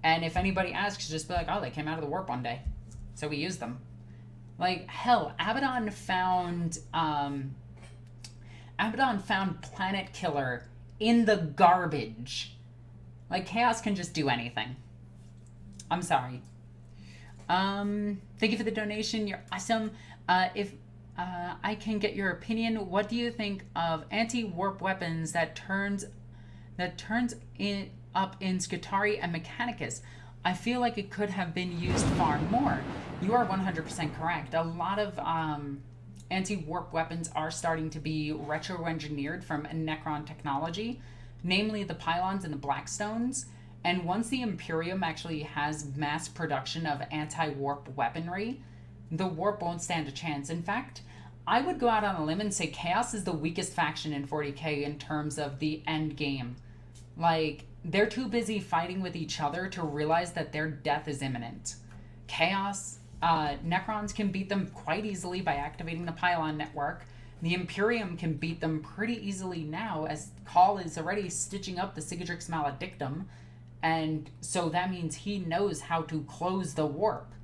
And if anybody asks, just be like, oh, they came out of the warp one day. So we used them. Like, hell, Abaddon found Planet Killer in the garbage. Like, Chaos can just do anything. I'm sorry. Thank you for the donation. You're awesome. If I can get your opinion, what do you think of anti-warp weapons that turns up in Skitarii and Mechanicus? I feel like it could have been used far more. You are 100% correct. A lot of anti-warp weapons are starting to be retro-engineered from Necron technology, namely the pylons and the blackstones. And once the Imperium actually has mass production of anti-warp weaponry, the warp won't stand a chance. In fact, I would go out on a limb and say Chaos is the weakest faction in 40k in terms of the end game. Like, they're too busy fighting with each other to realize that their death is imminent. Chaos, Necrons can beat them quite easily by activating the Pylon network. The Imperium can beat them pretty easily now, as Call is already stitching up the Sigidrix Maledictum, and so that means he knows how to close the warp.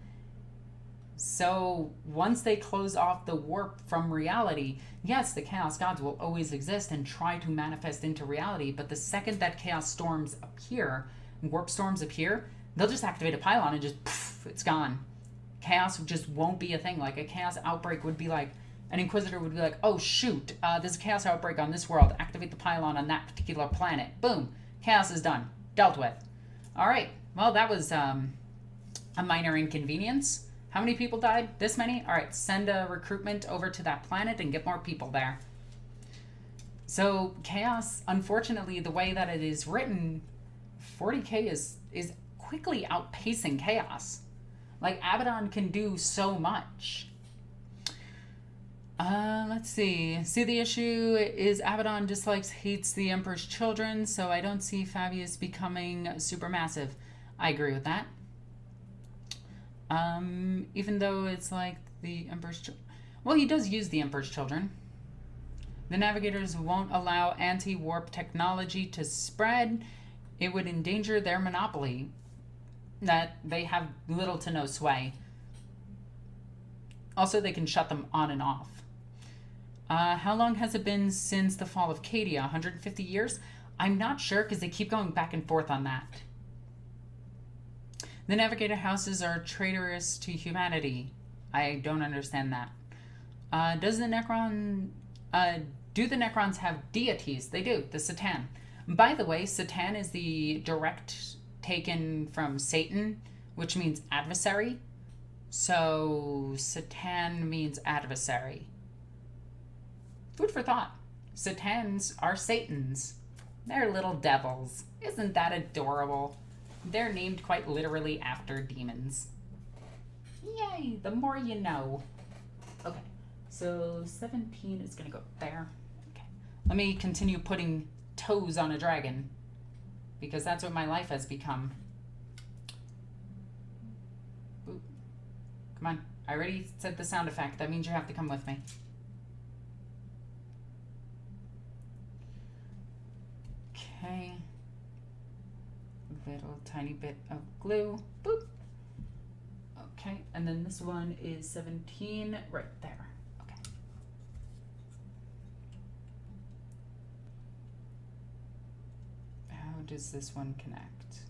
So once they close off the warp from reality, yes, the Chaos Gods will always exist and try to manifest into reality, but the second that Chaos Storms appear, Warp Storms appear, they'll just activate a Pylon and just, poof, it's gone. Chaos just won't be a thing. Like, a Chaos Outbreak would be like, an Inquisitor would be like, oh shoot, there's a Chaos Outbreak on this world, activate the Pylon on that particular planet. Boom, Chaos is done, dealt with. Alright, well that was a minor inconvenience. How many people died? This many? Alright, send a recruitment over to that planet and get more people there. So, Chaos, unfortunately, the way that it is written, 40k is quickly outpacing Chaos. Like, Abaddon can do so much. Let's see. See, the issue is Abaddon hates the Emperor's children, so I don't see Fabius becoming supermassive. I agree with that. Even though it's like the Emperor's children. Well, he does use the Emperor's children. The Navigators won't allow anti-warp technology to spread. It would endanger their monopoly. That they have little to no sway. Also, they can shut them on and off. How long has it been since the fall of Cadia? 150 years? I'm not sure because they keep going back and forth on that. The Navigator houses are traitorous to humanity. I don't understand that. Do the Necrons have deities? They do, the Satan. By the way, Satan is the direct taken from Satan, which means adversary. So, Satan means adversary. Food for thought. Satans are Satans. They're little devils. Isn't that adorable? They're named quite literally after demons. Yay, the more you know. Okay, so 17 is gonna go there. Okay, let me continue putting toes on a dragon, because that's what my life has become. Boop. Come on, I already said the sound effect. That means you have to come with me. Okay. Little tiny bit of glue. Boop. Okay, and then this one is 17 right there. Okay. How does this one connect?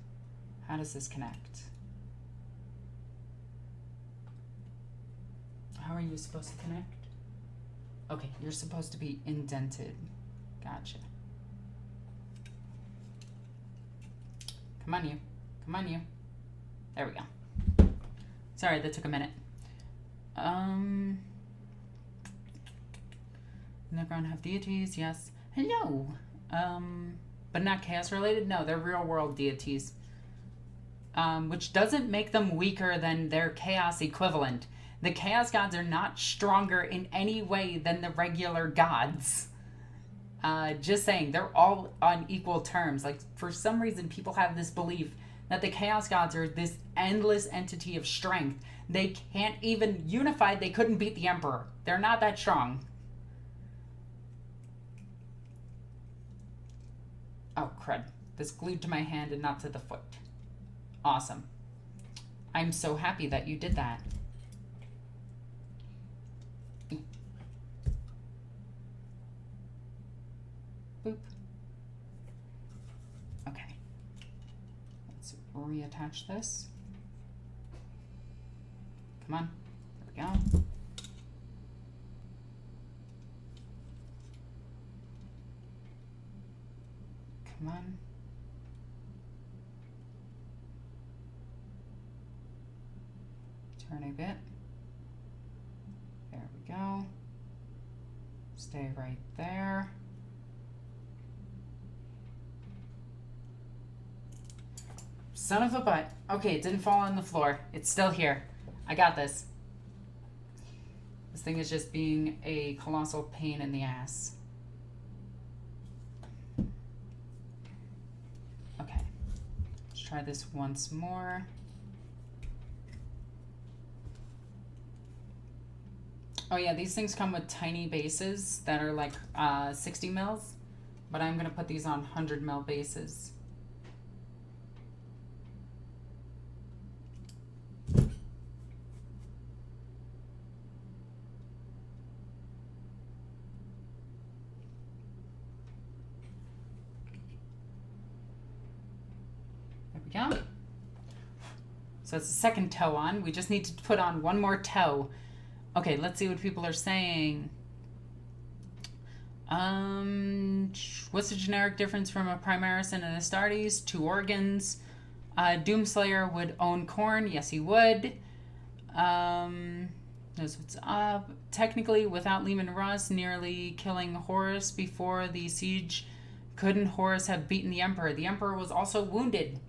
How does this connect? How are you supposed to connect? Okay, you're supposed to be indented. Gotcha. Come on, you. Come on, you. There we go. Sorry, that took a minute. Necron have deities, yes. Hello. But not chaos related? No, they're real world deities. Which doesn't make them weaker than their chaos equivalent. The chaos gods are not stronger in any way than the regular gods. Just saying, they're all on equal terms. Like, for some reason, people have this belief that the Chaos Gods are this endless entity of strength. They can't even unify. They couldn't beat the Emperor. They're not that strong. Oh, crud. This glued to my hand and not to the foot. Awesome. I'm so happy that you did that. Boop. Okay. Let's reattach this. Come on. There we go. Come on. Turn a bit. There we go. Stay right there. Son of a butt. Okay, it didn't fall on the floor. It's still here. I got this. This thing is just being a colossal pain in the ass. Okay. Let's try this once more. Oh yeah, these things come with tiny bases that are like 60 mils, but I'm gonna put these on 100 mil bases. There we go. So it's the second toe on. We just need to put on one more toe. Okay, let's see what people are saying. What's the generic difference from a Primaris and an Astartes? 2 organs. Doomslayer would own Khorne. Yes, he would. Knows what's up. Technically, without Leman Russ nearly killing Horus before the siege, couldn't Horus have beaten the Emperor? The Emperor was also wounded.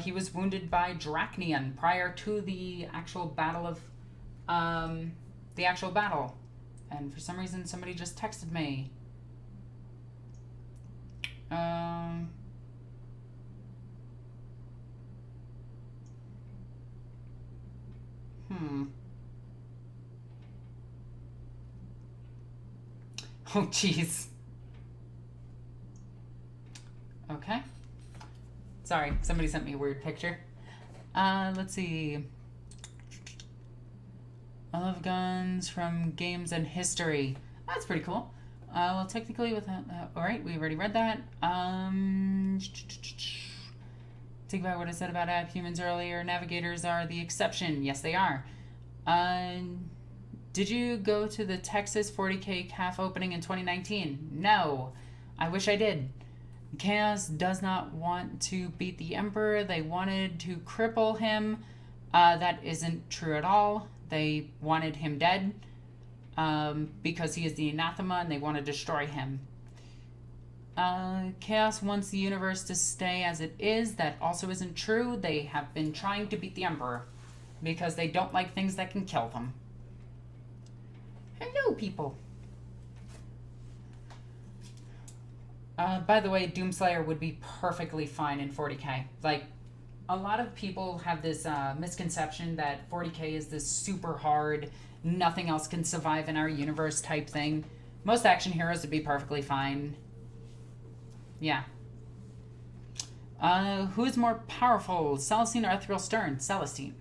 He was wounded by Drachnion prior to the actual battle of... And for some reason, somebody just texted me. Oh, jeez. Okay. Sorry, somebody sent me a weird picture. Let's see. I love guns from games and history. That's pretty cool. Well, technically, without all right, we already read that. Think about what I said about Abhumans earlier. Navigators are the exception. Yes, they are. Did you go to the Texas 40K CAF opening in 2019? No. I wish I did. Chaos does not want to beat the Emperor. They wanted to cripple him. That isn't true at all. They wanted him dead because he is the anathema and they want to destroy him. Chaos wants the universe to stay as it is. That also isn't true. They have been trying to beat the Emperor because they don't like things that can kill them. Hello, people. By the way, Doomslayer would be perfectly fine in 40K. Like, a lot of people have this misconception that 40K is this super hard, nothing else can survive in our universe type thing. Most action heroes would be perfectly fine. Yeah. Who is more powerful, Celestine or Ethereal Stern? Celestine.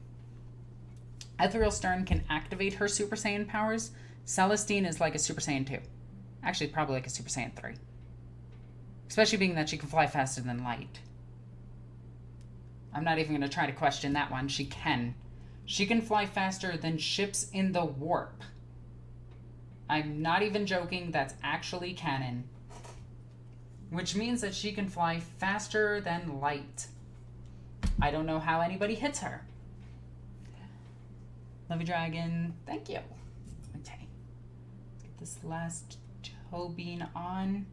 Ethereal Stern can activate her Super Saiyan powers. Celestine is like a Super Saiyan 2. Actually, probably like a Super Saiyan 3. Especially being that she can fly faster than light. I'm not even going to try to question that one. She can. She can fly faster than ships in the warp. I'm not even joking. That's actually canon. Which means that she can fly faster than light. I don't know how anybody hits her. Love you, Dragon. Thank you. Okay. Let's get this last toe bean on.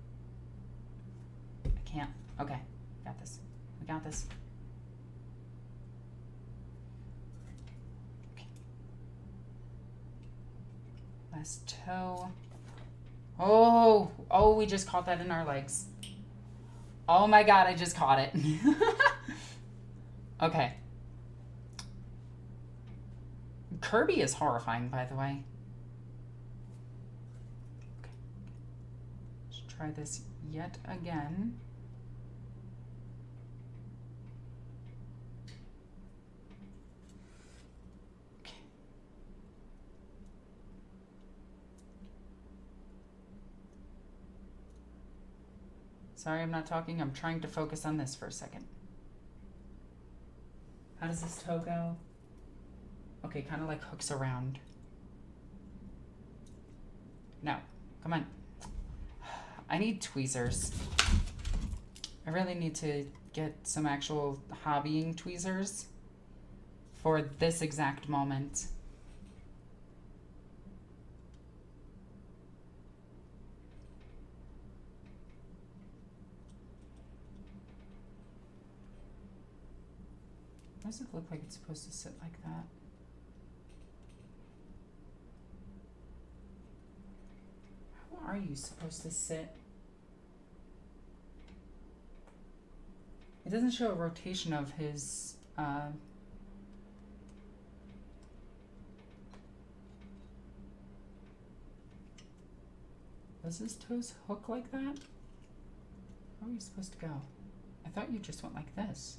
I can't. Okay. Got this. We got this. Okay. Last toe. Oh, we just caught that in our legs. Oh my god, I just caught it. Okay. Kirby is horrifying, by the way. Okay. Let's try this yet again. Okay. Sorry, I'm not talking. I'm trying to focus on this for a second. How does this toe go? Okay, kind of like hooks around. No, come on. I need tweezers. I really need to get some actual hobbying tweezers for this exact moment. Why does it look like it's supposed to sit like that? are you supposed to sit? It doesn't show a rotation of his, does his toes hook like that? How are you supposed to go? I thought you just went like this.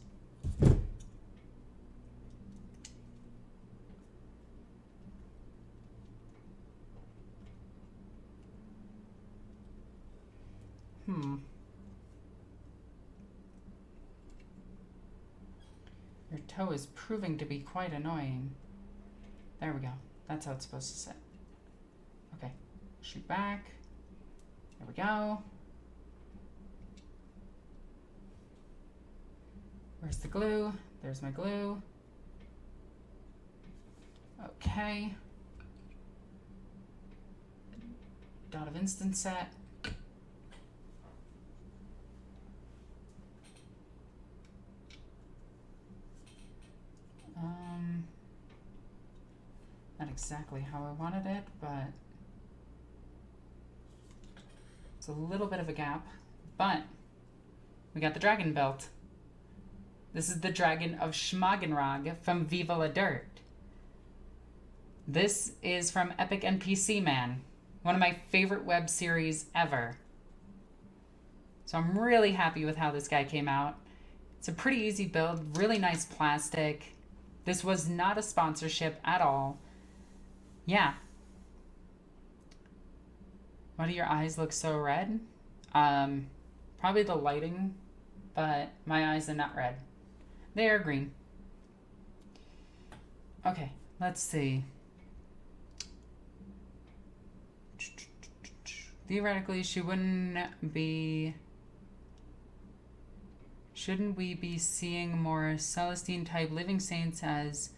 Your toe is proving to be quite annoying. There we go. That's how it's supposed to sit. Okay. Shoot back. There we go. Where's the glue? There's my glue. Okay. Dot of instant set. Not exactly how I wanted it, but it's a little bit of a gap, but we got the dragon belt. This is the Dragon of Schmagenrag from Viva la Dirt. This is from Epic NPC Man, one of my favorite web series ever. So I'm really happy with how this guy came out. It's a pretty easy build, really nice plastic. This was not a sponsorship at all. Yeah. Why do your eyes look so red? Probably the lighting, but my eyes are not red. They are green. Okay, let's see. Theoretically, shouldn't we be seeing more Celestine type living saints as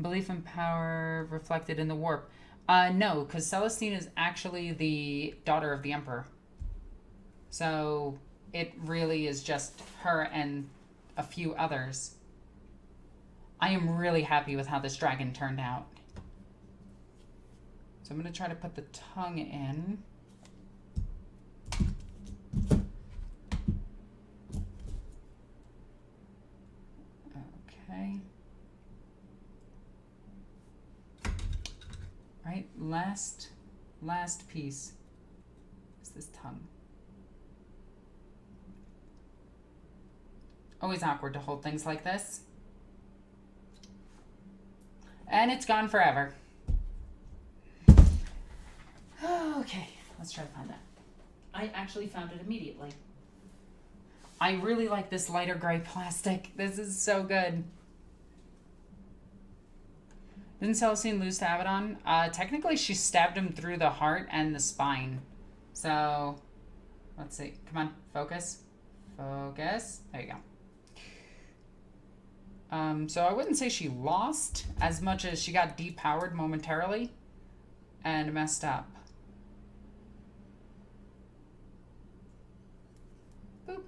belief in power reflected in the warp? No, because Celestine is actually the daughter of the Emperor. So it really is just her and a few others. I am really happy with how this dragon turned out. So I'm going to try to put the tongue in. Okay. Right, last piece is this tongue. Always awkward to hold things like this. And it's gone forever. Okay, let's try to find that. I actually found it immediately. I really like this lighter gray plastic. This is so good. Didn't Celestine lose to Abaddon? Technically, she stabbed him through the heart and the spine. So, let's see. Come on, focus. Focus. There you go. So I wouldn't say she lost as much as she got depowered momentarily and messed up. Boop.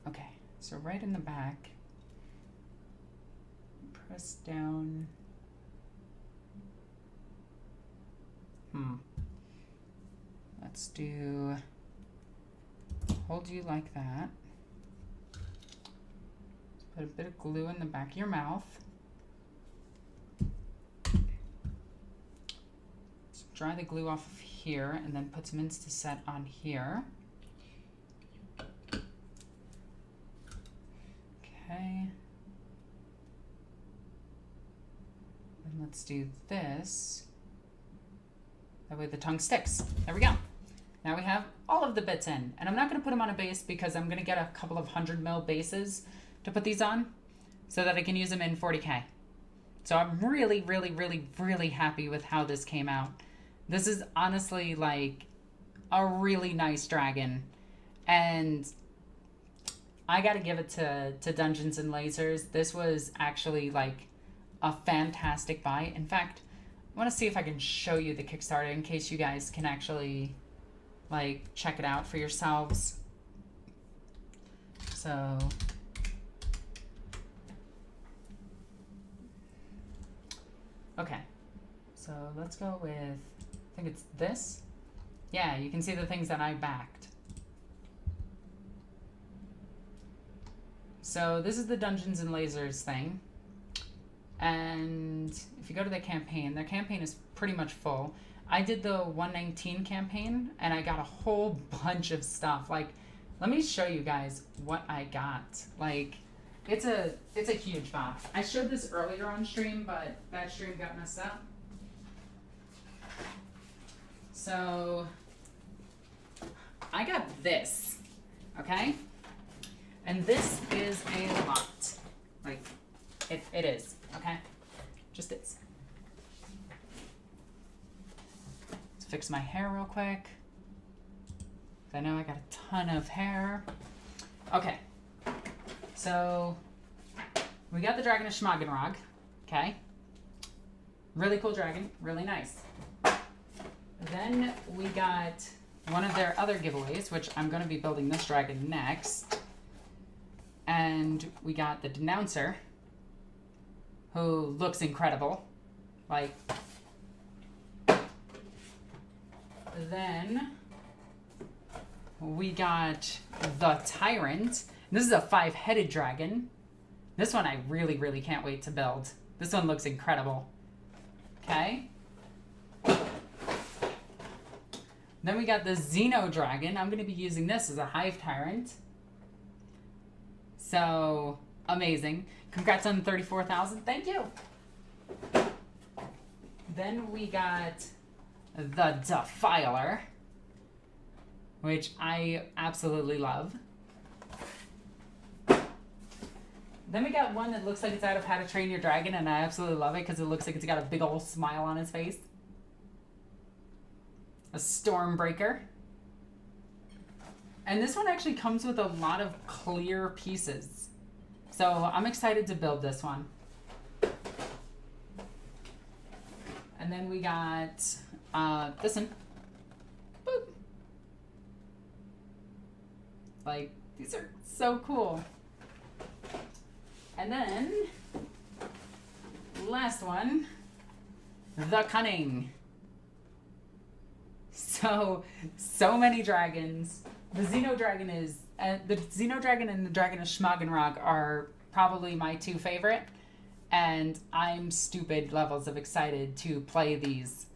Okay, so right in the back, press down. Let's do, hold you like that. Put a bit of glue in the back of your mouth. So dry the glue off of here and then put some Insta Set on here. Okay. And let's do this. That way the tongue sticks. There we go. Now we have all of the bits in. And I'm not going to put them on a base because I'm going to get a couple of 100 mil bases to put these on so that I can use them in 40K. So I'm really, really, really, really happy with how this came out. This is honestly like a really nice dragon. And I got to give it to Dungeons and Lasers. This was actually like a fantastic buy. In fact, I want to see if I can show you the Kickstarter in case you guys can actually like check it out for yourselves. So okay, so let's go with think it's this. Yeah, you can see the things that I backed. So this is the Dungeons and Lasers thing. And if you go to their campaign is pretty much full. I did the 119 campaign, and I got a whole bunch of stuff. Like, let me show you guys what I got. Like, it's a huge box. I showed this earlier on stream, but that stream got messed up. So, I got this, okay? And this is a lot. Like, it is, okay? Just is. Let's fix my hair real quick. I know I got a ton of hair. Okay. So, we got the Dragon of Schmagenrog, okay? Really cool dragon, really nice. Then we got one of their other giveaways, which I'm going to be building this dragon next. And we got the Denouncer, who looks incredible. Like, then we got the Tyrant. This is a 5-headed dragon. This one I really, really can't wait to build. This one looks incredible. Okay. Then we got the Xeno Dragon. I'm going to be using this as a Hive Tyrant. So, amazing. Congrats on 34,000. Thank you. Then we got the Defiler, which I absolutely love. Then we got one that looks like it's out of How to Train Your Dragon, and I absolutely love it because it looks like it's got a big old smile on its face. A Stormbreaker. And this one actually comes with a lot of clear pieces. So I'm excited to build this one. And then we got this one. Boop. Like, these are so cool. And then, last one, the Cunning. So many dragons. The Xeno Dragon is, the Xeno Dragon and the Dragon of Schmagenrog are probably my two favorite. And I'm stupid levels of excited to play these.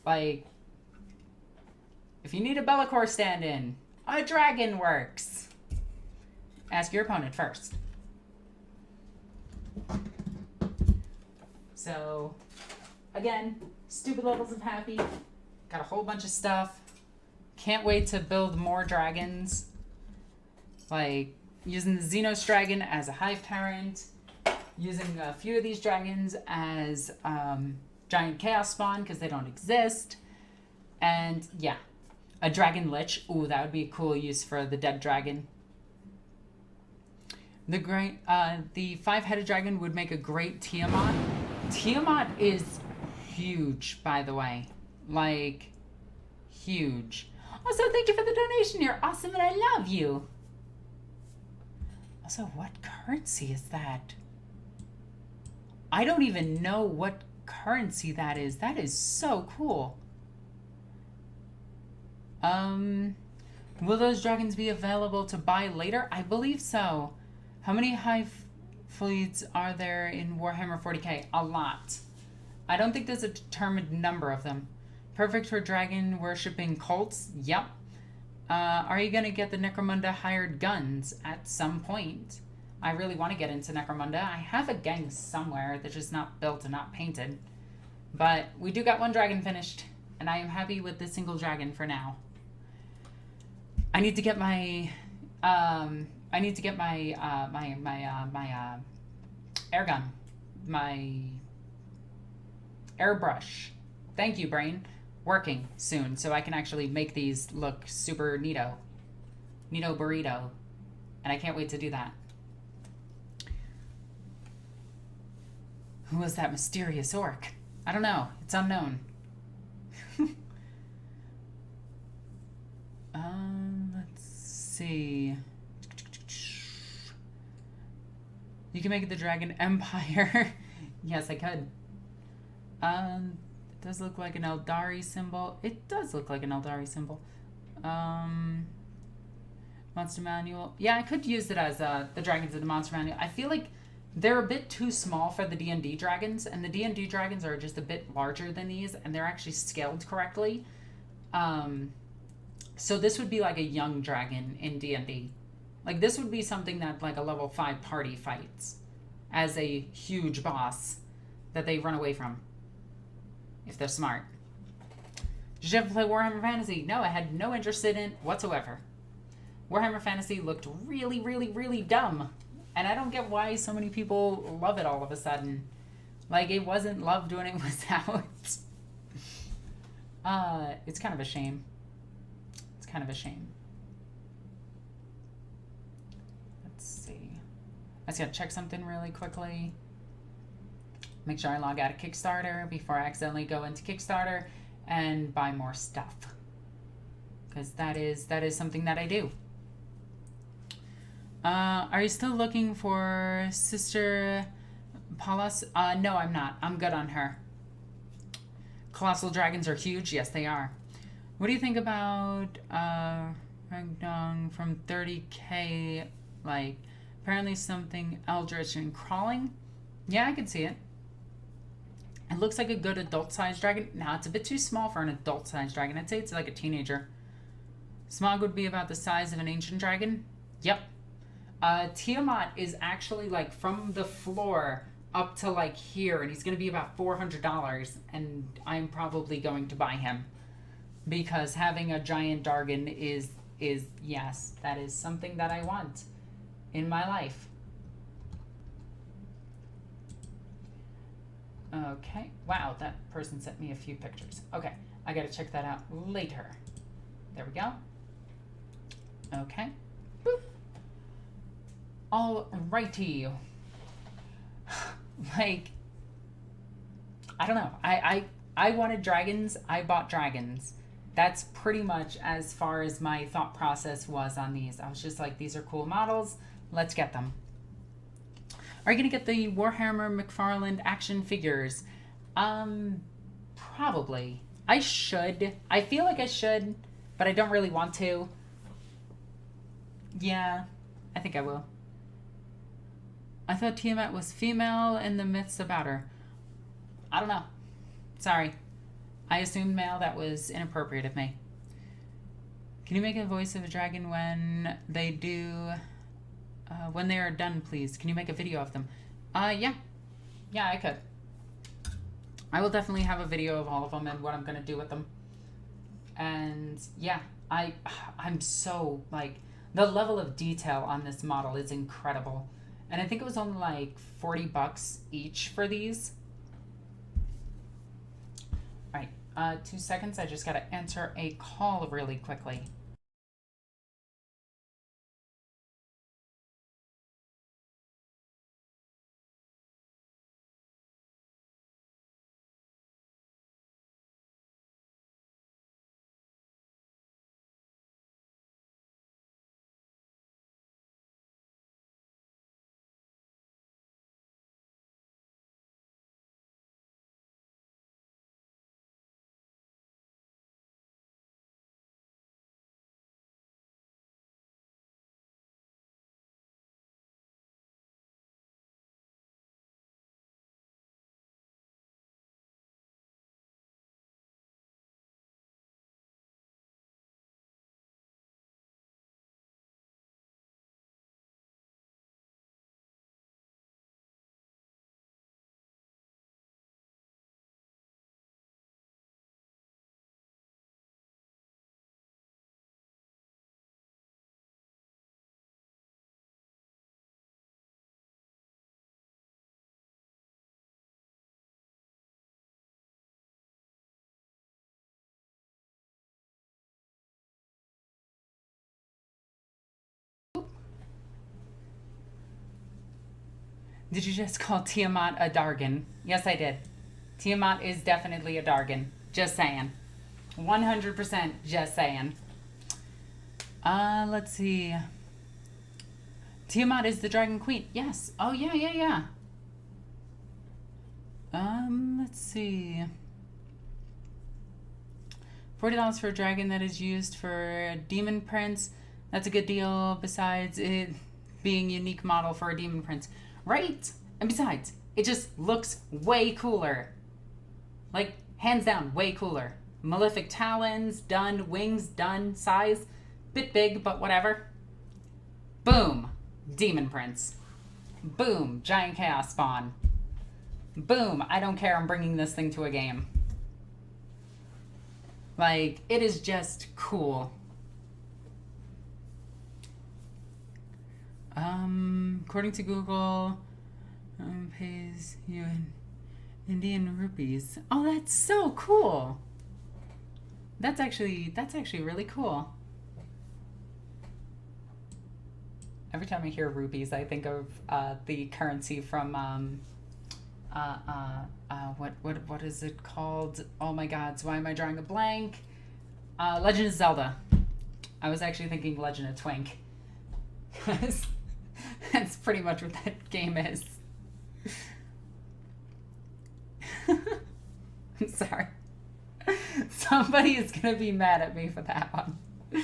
Like, if you need a Bellicor stand-in, a dragon works. Ask your opponent first. So, again, stupid levels of happy. Got a whole bunch of stuff. Can't wait to build more dragons. Like, using the Xenos Dragon as a Hive Tyrant. Using a few of these dragons as Giant Chaos Spawn because they don't exist. And, yeah. A Dragon Lich. Ooh, that would be a cool use for the dead dragon. The 5-headed dragon would make a great Tiamat. Tiamat is huge, by the way. Like, huge. Also, thank you for the donation. You're awesome and I love you. Also, what currency is that? I don't even know what currency that is. That is so cool. Will those dragons be available to buy later? I believe so. How many hive fleets are there in Warhammer 40k? A lot. I don't think there's a determined number of them. Perfect for dragon worshipping cults? Yep. Are you going to get the Necromunda hired guns at some point? I really want to get into Necromunda. I have a gang somewhere that's just not built and not painted. But we do got one dragon finished, and I am happy with this single dragon for now. I need to get my air gun, my airbrush. Thank you, brain. Working soon, so I can actually make these look super neato burrito, and I can't wait to do that. Who was that mysterious orc? I don't know. It's unknown. Let's see. You can make it the Dragon Empire. Yes, I could. Does look like an Eldari symbol. It does look like an Eldari symbol. Monster Manual. Yeah, I could use it as the dragons in the Monster Manual. I feel like they're a bit too small for the D&D dragons, and the D&D dragons are just a bit larger than these, and they're actually scaled correctly. So this would be like a young dragon in D&D. Like, this would be something that, like, a level 5 party fights as a huge boss that they run away from, if they're smart. Did you ever play Warhammer Fantasy? No, I had no interest in it whatsoever. Warhammer Fantasy looked really, really, really dumb. And I don't get why so many people love it all of a sudden. Like, it wasn't loved when it was out. It's kind of a shame. It's kind of a shame. Let's see. I just gotta check something really quickly. Make sure I log out of Kickstarter before I accidentally go into Kickstarter and buy more stuff. Because that is something that I do. Are you still looking for Sister Palas? No, I'm not. I'm good on her. Colossal dragons are huge. Yes, they are. What do you think about Ragdong from 30k? Like, apparently something eldritch and crawling? Yeah, I can see it. It looks like a good adult-sized dragon. Now, it's a bit too small for an adult-sized dragon. I'd say it's like a teenager. Smog would be about the size of an ancient dragon. Yep. Tiamat is actually, like, from the floor up to, like, here, and he's going to be about $400, and I'm probably going to buy him. Because having a giant dragon is yes, that is something that I want in my life. Okay. Wow, that person sent me a few pictures. Okay, I gotta check that out later. There we go. Okay. Boop. Alrighty. Like, I don't know. I wanted dragons. I bought dragons. That's pretty much as far as my thought process was on these. I was just like, these are cool models. Let's get them. Are you going to get the Warhammer McFarlane action figures? Probably. I should. I feel like I should, but I don't really want to. Yeah, I think I will. I thought Tiamat was female in the myths about her. I don't know. Sorry. I assumed male. That was inappropriate of me. Can you make a voice of a dragon when they do... when they are done, please? Can you make a video of them? Yeah. Yeah, I could. I will definitely have a video of all of them and what I'm going to do with them. And, yeah. I'm so, like... The level of detail on this model is incredible. And I think it was only like $40 each for these. All right, 2 seconds. I just got to answer a call really quickly. Did you just call Tiamat a Dargan? Yes, I did. Tiamat is definitely a Dargan. Just saying. 100% just saying. Let's see. Tiamat is the Dragon Queen. Yes. Oh, yeah. Let's see. $40 for a dragon that is used for demon prince. That's a good deal, besides it being unique model for a demon prince. Right? And besides, it just looks way cooler. Like, hands down, way cooler. Malefic talons, done. Wings, done. Size, bit big, but whatever. Boom. Demon prince. Boom. Giant chaos spawn. Boom. I don't care. I'm bringing this thing to a game. Like, it is just cool. According to Google, pays you in Indian rupees. Oh, that's so cool. That's actually really cool. Every time I hear rupees, I think of the currency from what is it called? Oh my God! So why am I drawing a blank? Legend of Zelda. I was actually thinking Legend of Twink. That's pretty much what that game is. I'm sorry. Somebody is going to be mad at me for that one. I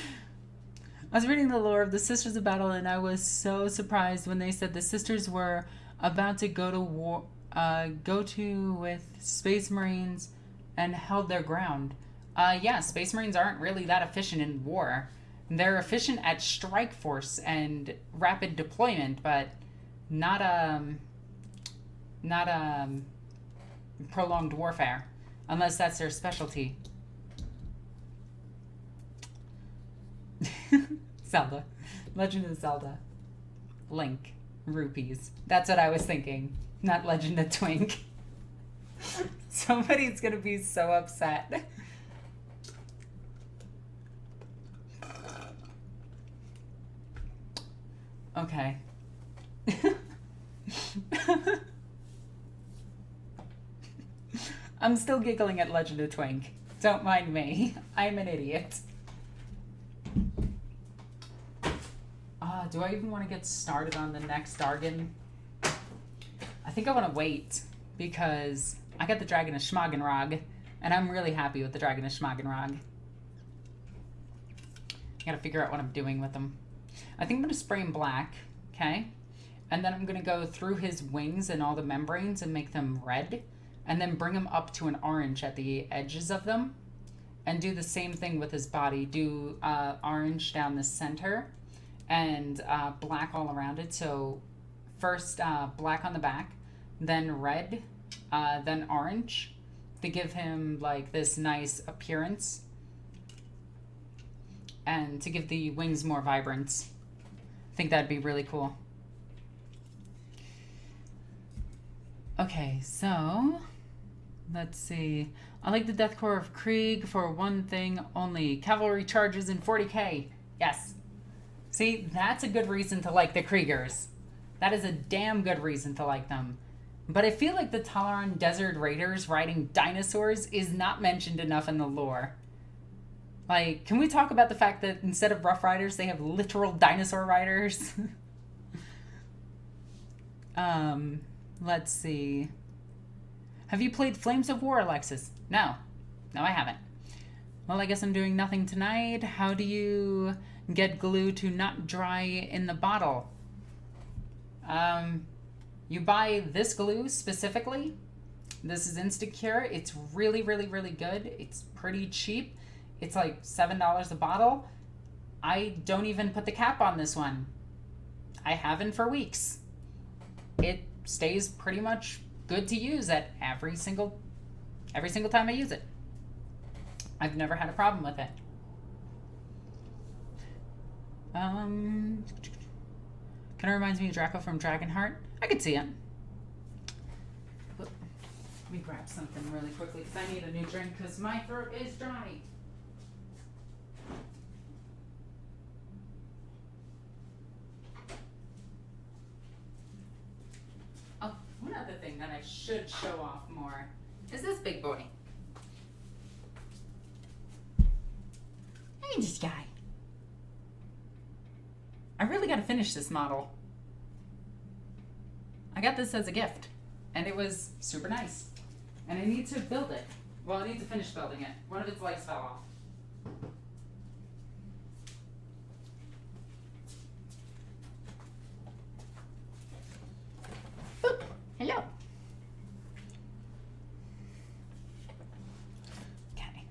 was reading the lore of the Sisters of Battle, and I was so surprised when they said the sisters were about to go to war, with Space Marines and held their ground. Yeah, Space Marines aren't really that efficient in war. They're efficient at strike force and rapid deployment, but not prolonged warfare, unless that's their specialty. Zelda. Legend of Zelda. Link. Rupees. That's what I was thinking. Not Legend of Twink. Somebody's gonna be so upset. Okay. I'm still giggling at Legend of Twink. Don't mind me. I'm an idiot. Do I even want to get started on the next Dargon? I think I want to wait because I got the Dragon of Schmagenrog, and I'm really happy with the Dragon of Schmagenrog. I gotta figure out what I'm doing with them. I think I'm gonna spray him black, okay? And then I'm gonna go through his wings and all the membranes and make them red, and then bring him up to an orange at the edges of them, and do the same thing with his body. Do orange down the center, and black all around it. So first black on the back, then red, then orange, to give him like this nice appearance and to give the wings more vibrance. I think that'd be really cool. Okay, so let's see. I like the Death Corps of Krieg for one thing only. Cavalry charges in 40k. Yes. See, that's a good reason to like the Kriegers. That is a damn good reason to like them. But I feel like the Talaran Desert Raiders riding dinosaurs is not mentioned enough in the lore. Like, can we talk about the fact that instead of Rough Riders, they have literal dinosaur riders? Let's see. Have you played Flames of War, Alexis? No. No, I haven't. Well, I guess I'm doing nothing tonight. How do you get glue to not dry in the bottle? You buy this glue specifically. This is Instacure. It's really, really, really good. It's pretty cheap. It's like $7 a bottle. I don't even put the cap on this one. I haven't for weeks. It stays pretty much good to use at every single time I use it. I've never had a problem with it. Kind of reminds me of Draco from Dragonheart. I could see it. Let me grab something really quickly because I need a new drink because my throat is dry. Oh, one other thing that I should show off more is this big boy. Hey, this guy. I really got to finish this model. I got this as a gift, and it was super nice. And I need to build it. Well, I need to finish building it. One of its legs fell off. Boop. Hello. Okay.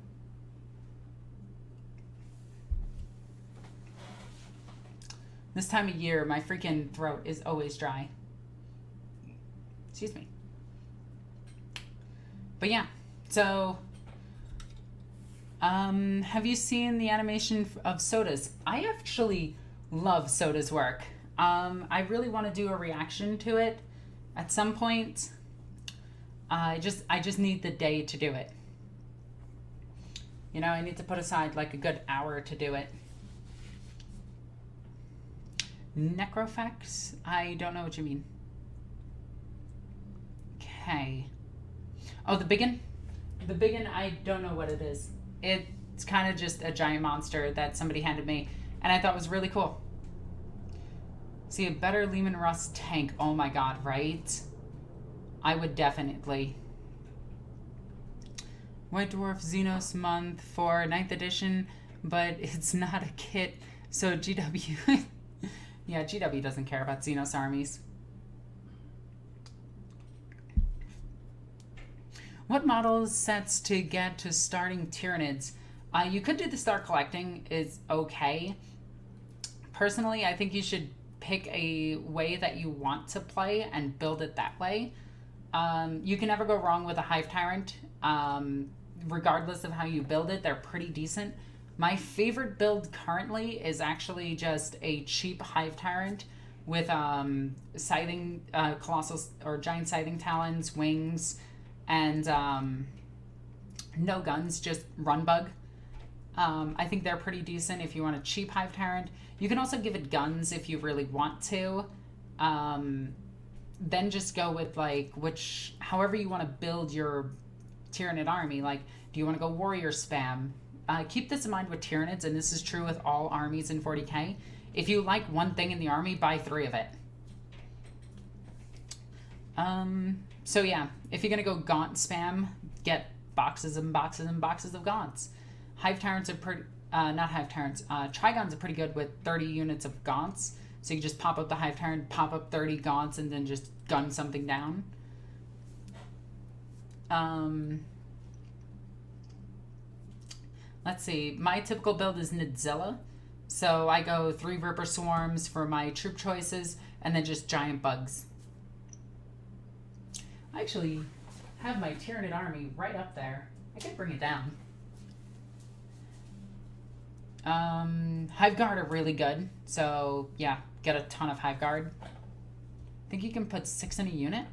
This time of year, my freaking throat is always dry. Excuse me. But yeah, so have you seen the animation of Soda's? I actually love Soda's work. I really want to do a reaction to it at some point. I just need the day to do it. You know, I need to put aside like a good hour to do it. Necrofax? I don't know what you mean. Okay. Oh, the biggin? The biggin, I don't know what it is. It's kind of just a giant monster that somebody handed me, and I thought was really cool. See, a better Lehman Russ tank. Oh my god, right? I would definitely. White Dwarf Xenos month for 9th edition, but it's not a kit, so GW... Yeah, GW doesn't care about Xenos armies. What model sets to get to starting Tyranids? You could do the start collecting, is okay. Personally, I think you should pick a way that you want to play and build it that way. You can never go wrong with a Hive Tyrant. Regardless of how you build it, they're pretty decent. My favorite build currently is actually just a cheap Hive Tyrant with scything, colossal or giant scything talons, wings, and no guns, just run bug. I think they're pretty decent if you want a cheap Hive Tyrant. You can also give it guns if you really want to. Then just go with like however you want to build your Tyranid army. Like, do you want to go warrior spam? Keep this in mind with Tyranids, and this is true with all armies in 40k. If you like one thing in the army, buy 3 of it. So yeah, if you're gonna go Gaunt spam, get boxes and boxes and boxes of Gaunts. Hive Tyrants are pretty, not Hive Tyrants, Trigons are pretty good with 30 units of Gaunts. So you just pop up the Hive Tyrant, pop up 30 Gaunts, and then just gun something down. Let's see, my typical build is Nidzilla. So I go 3 Ripper Swarms for my troop choices, and then just giant bugs. I actually have my Tyranid army right up there. I could bring it down. Hive Guard are really good. So yeah, get a ton of Hive Guard. I think you can put 6 in a unit,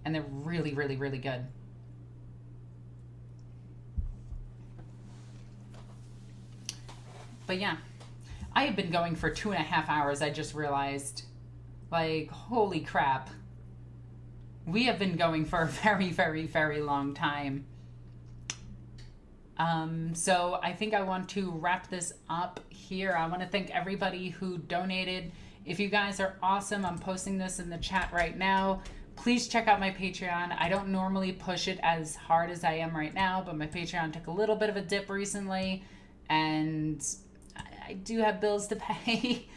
and they're really, really, really good. But yeah, I have been going for 2.5 hours. I just realized, like, holy crap. We have been going for a very, very, very long time. So I think I want to wrap this up here. I want to thank everybody who donated. If you guys are awesome, I'm posting this in the chat right now. Please check out my Patreon. I don't normally push it as hard as I am right now, but my Patreon took a little bit of a dip recently, and I do have bills to pay.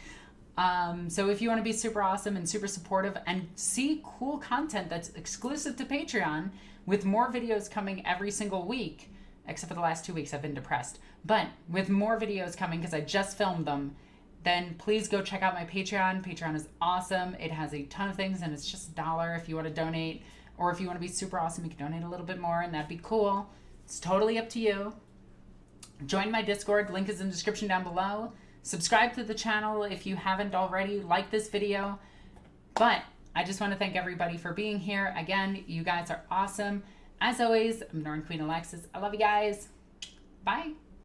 So if you want to be super awesome and super supportive and see cool content that's exclusive to Patreon, with more videos coming every single week, except for the last 2 weeks I've been depressed, but with more videos coming because I just filmed them, then please go check out my Patreon. Patreon is awesome. It has a ton of things, and it's just $1 if you want to donate, or if you want to be super awesome, you can donate a little bit more, and that'd be cool. It's totally up to you. Join my Discord, link is in the description down below. Subscribe to the channel if you haven't already. Like this video. But I just want to thank everybody for being here. Again, you guys are awesome. As always, I'm NornQueenAlexis. I love you guys. Bye.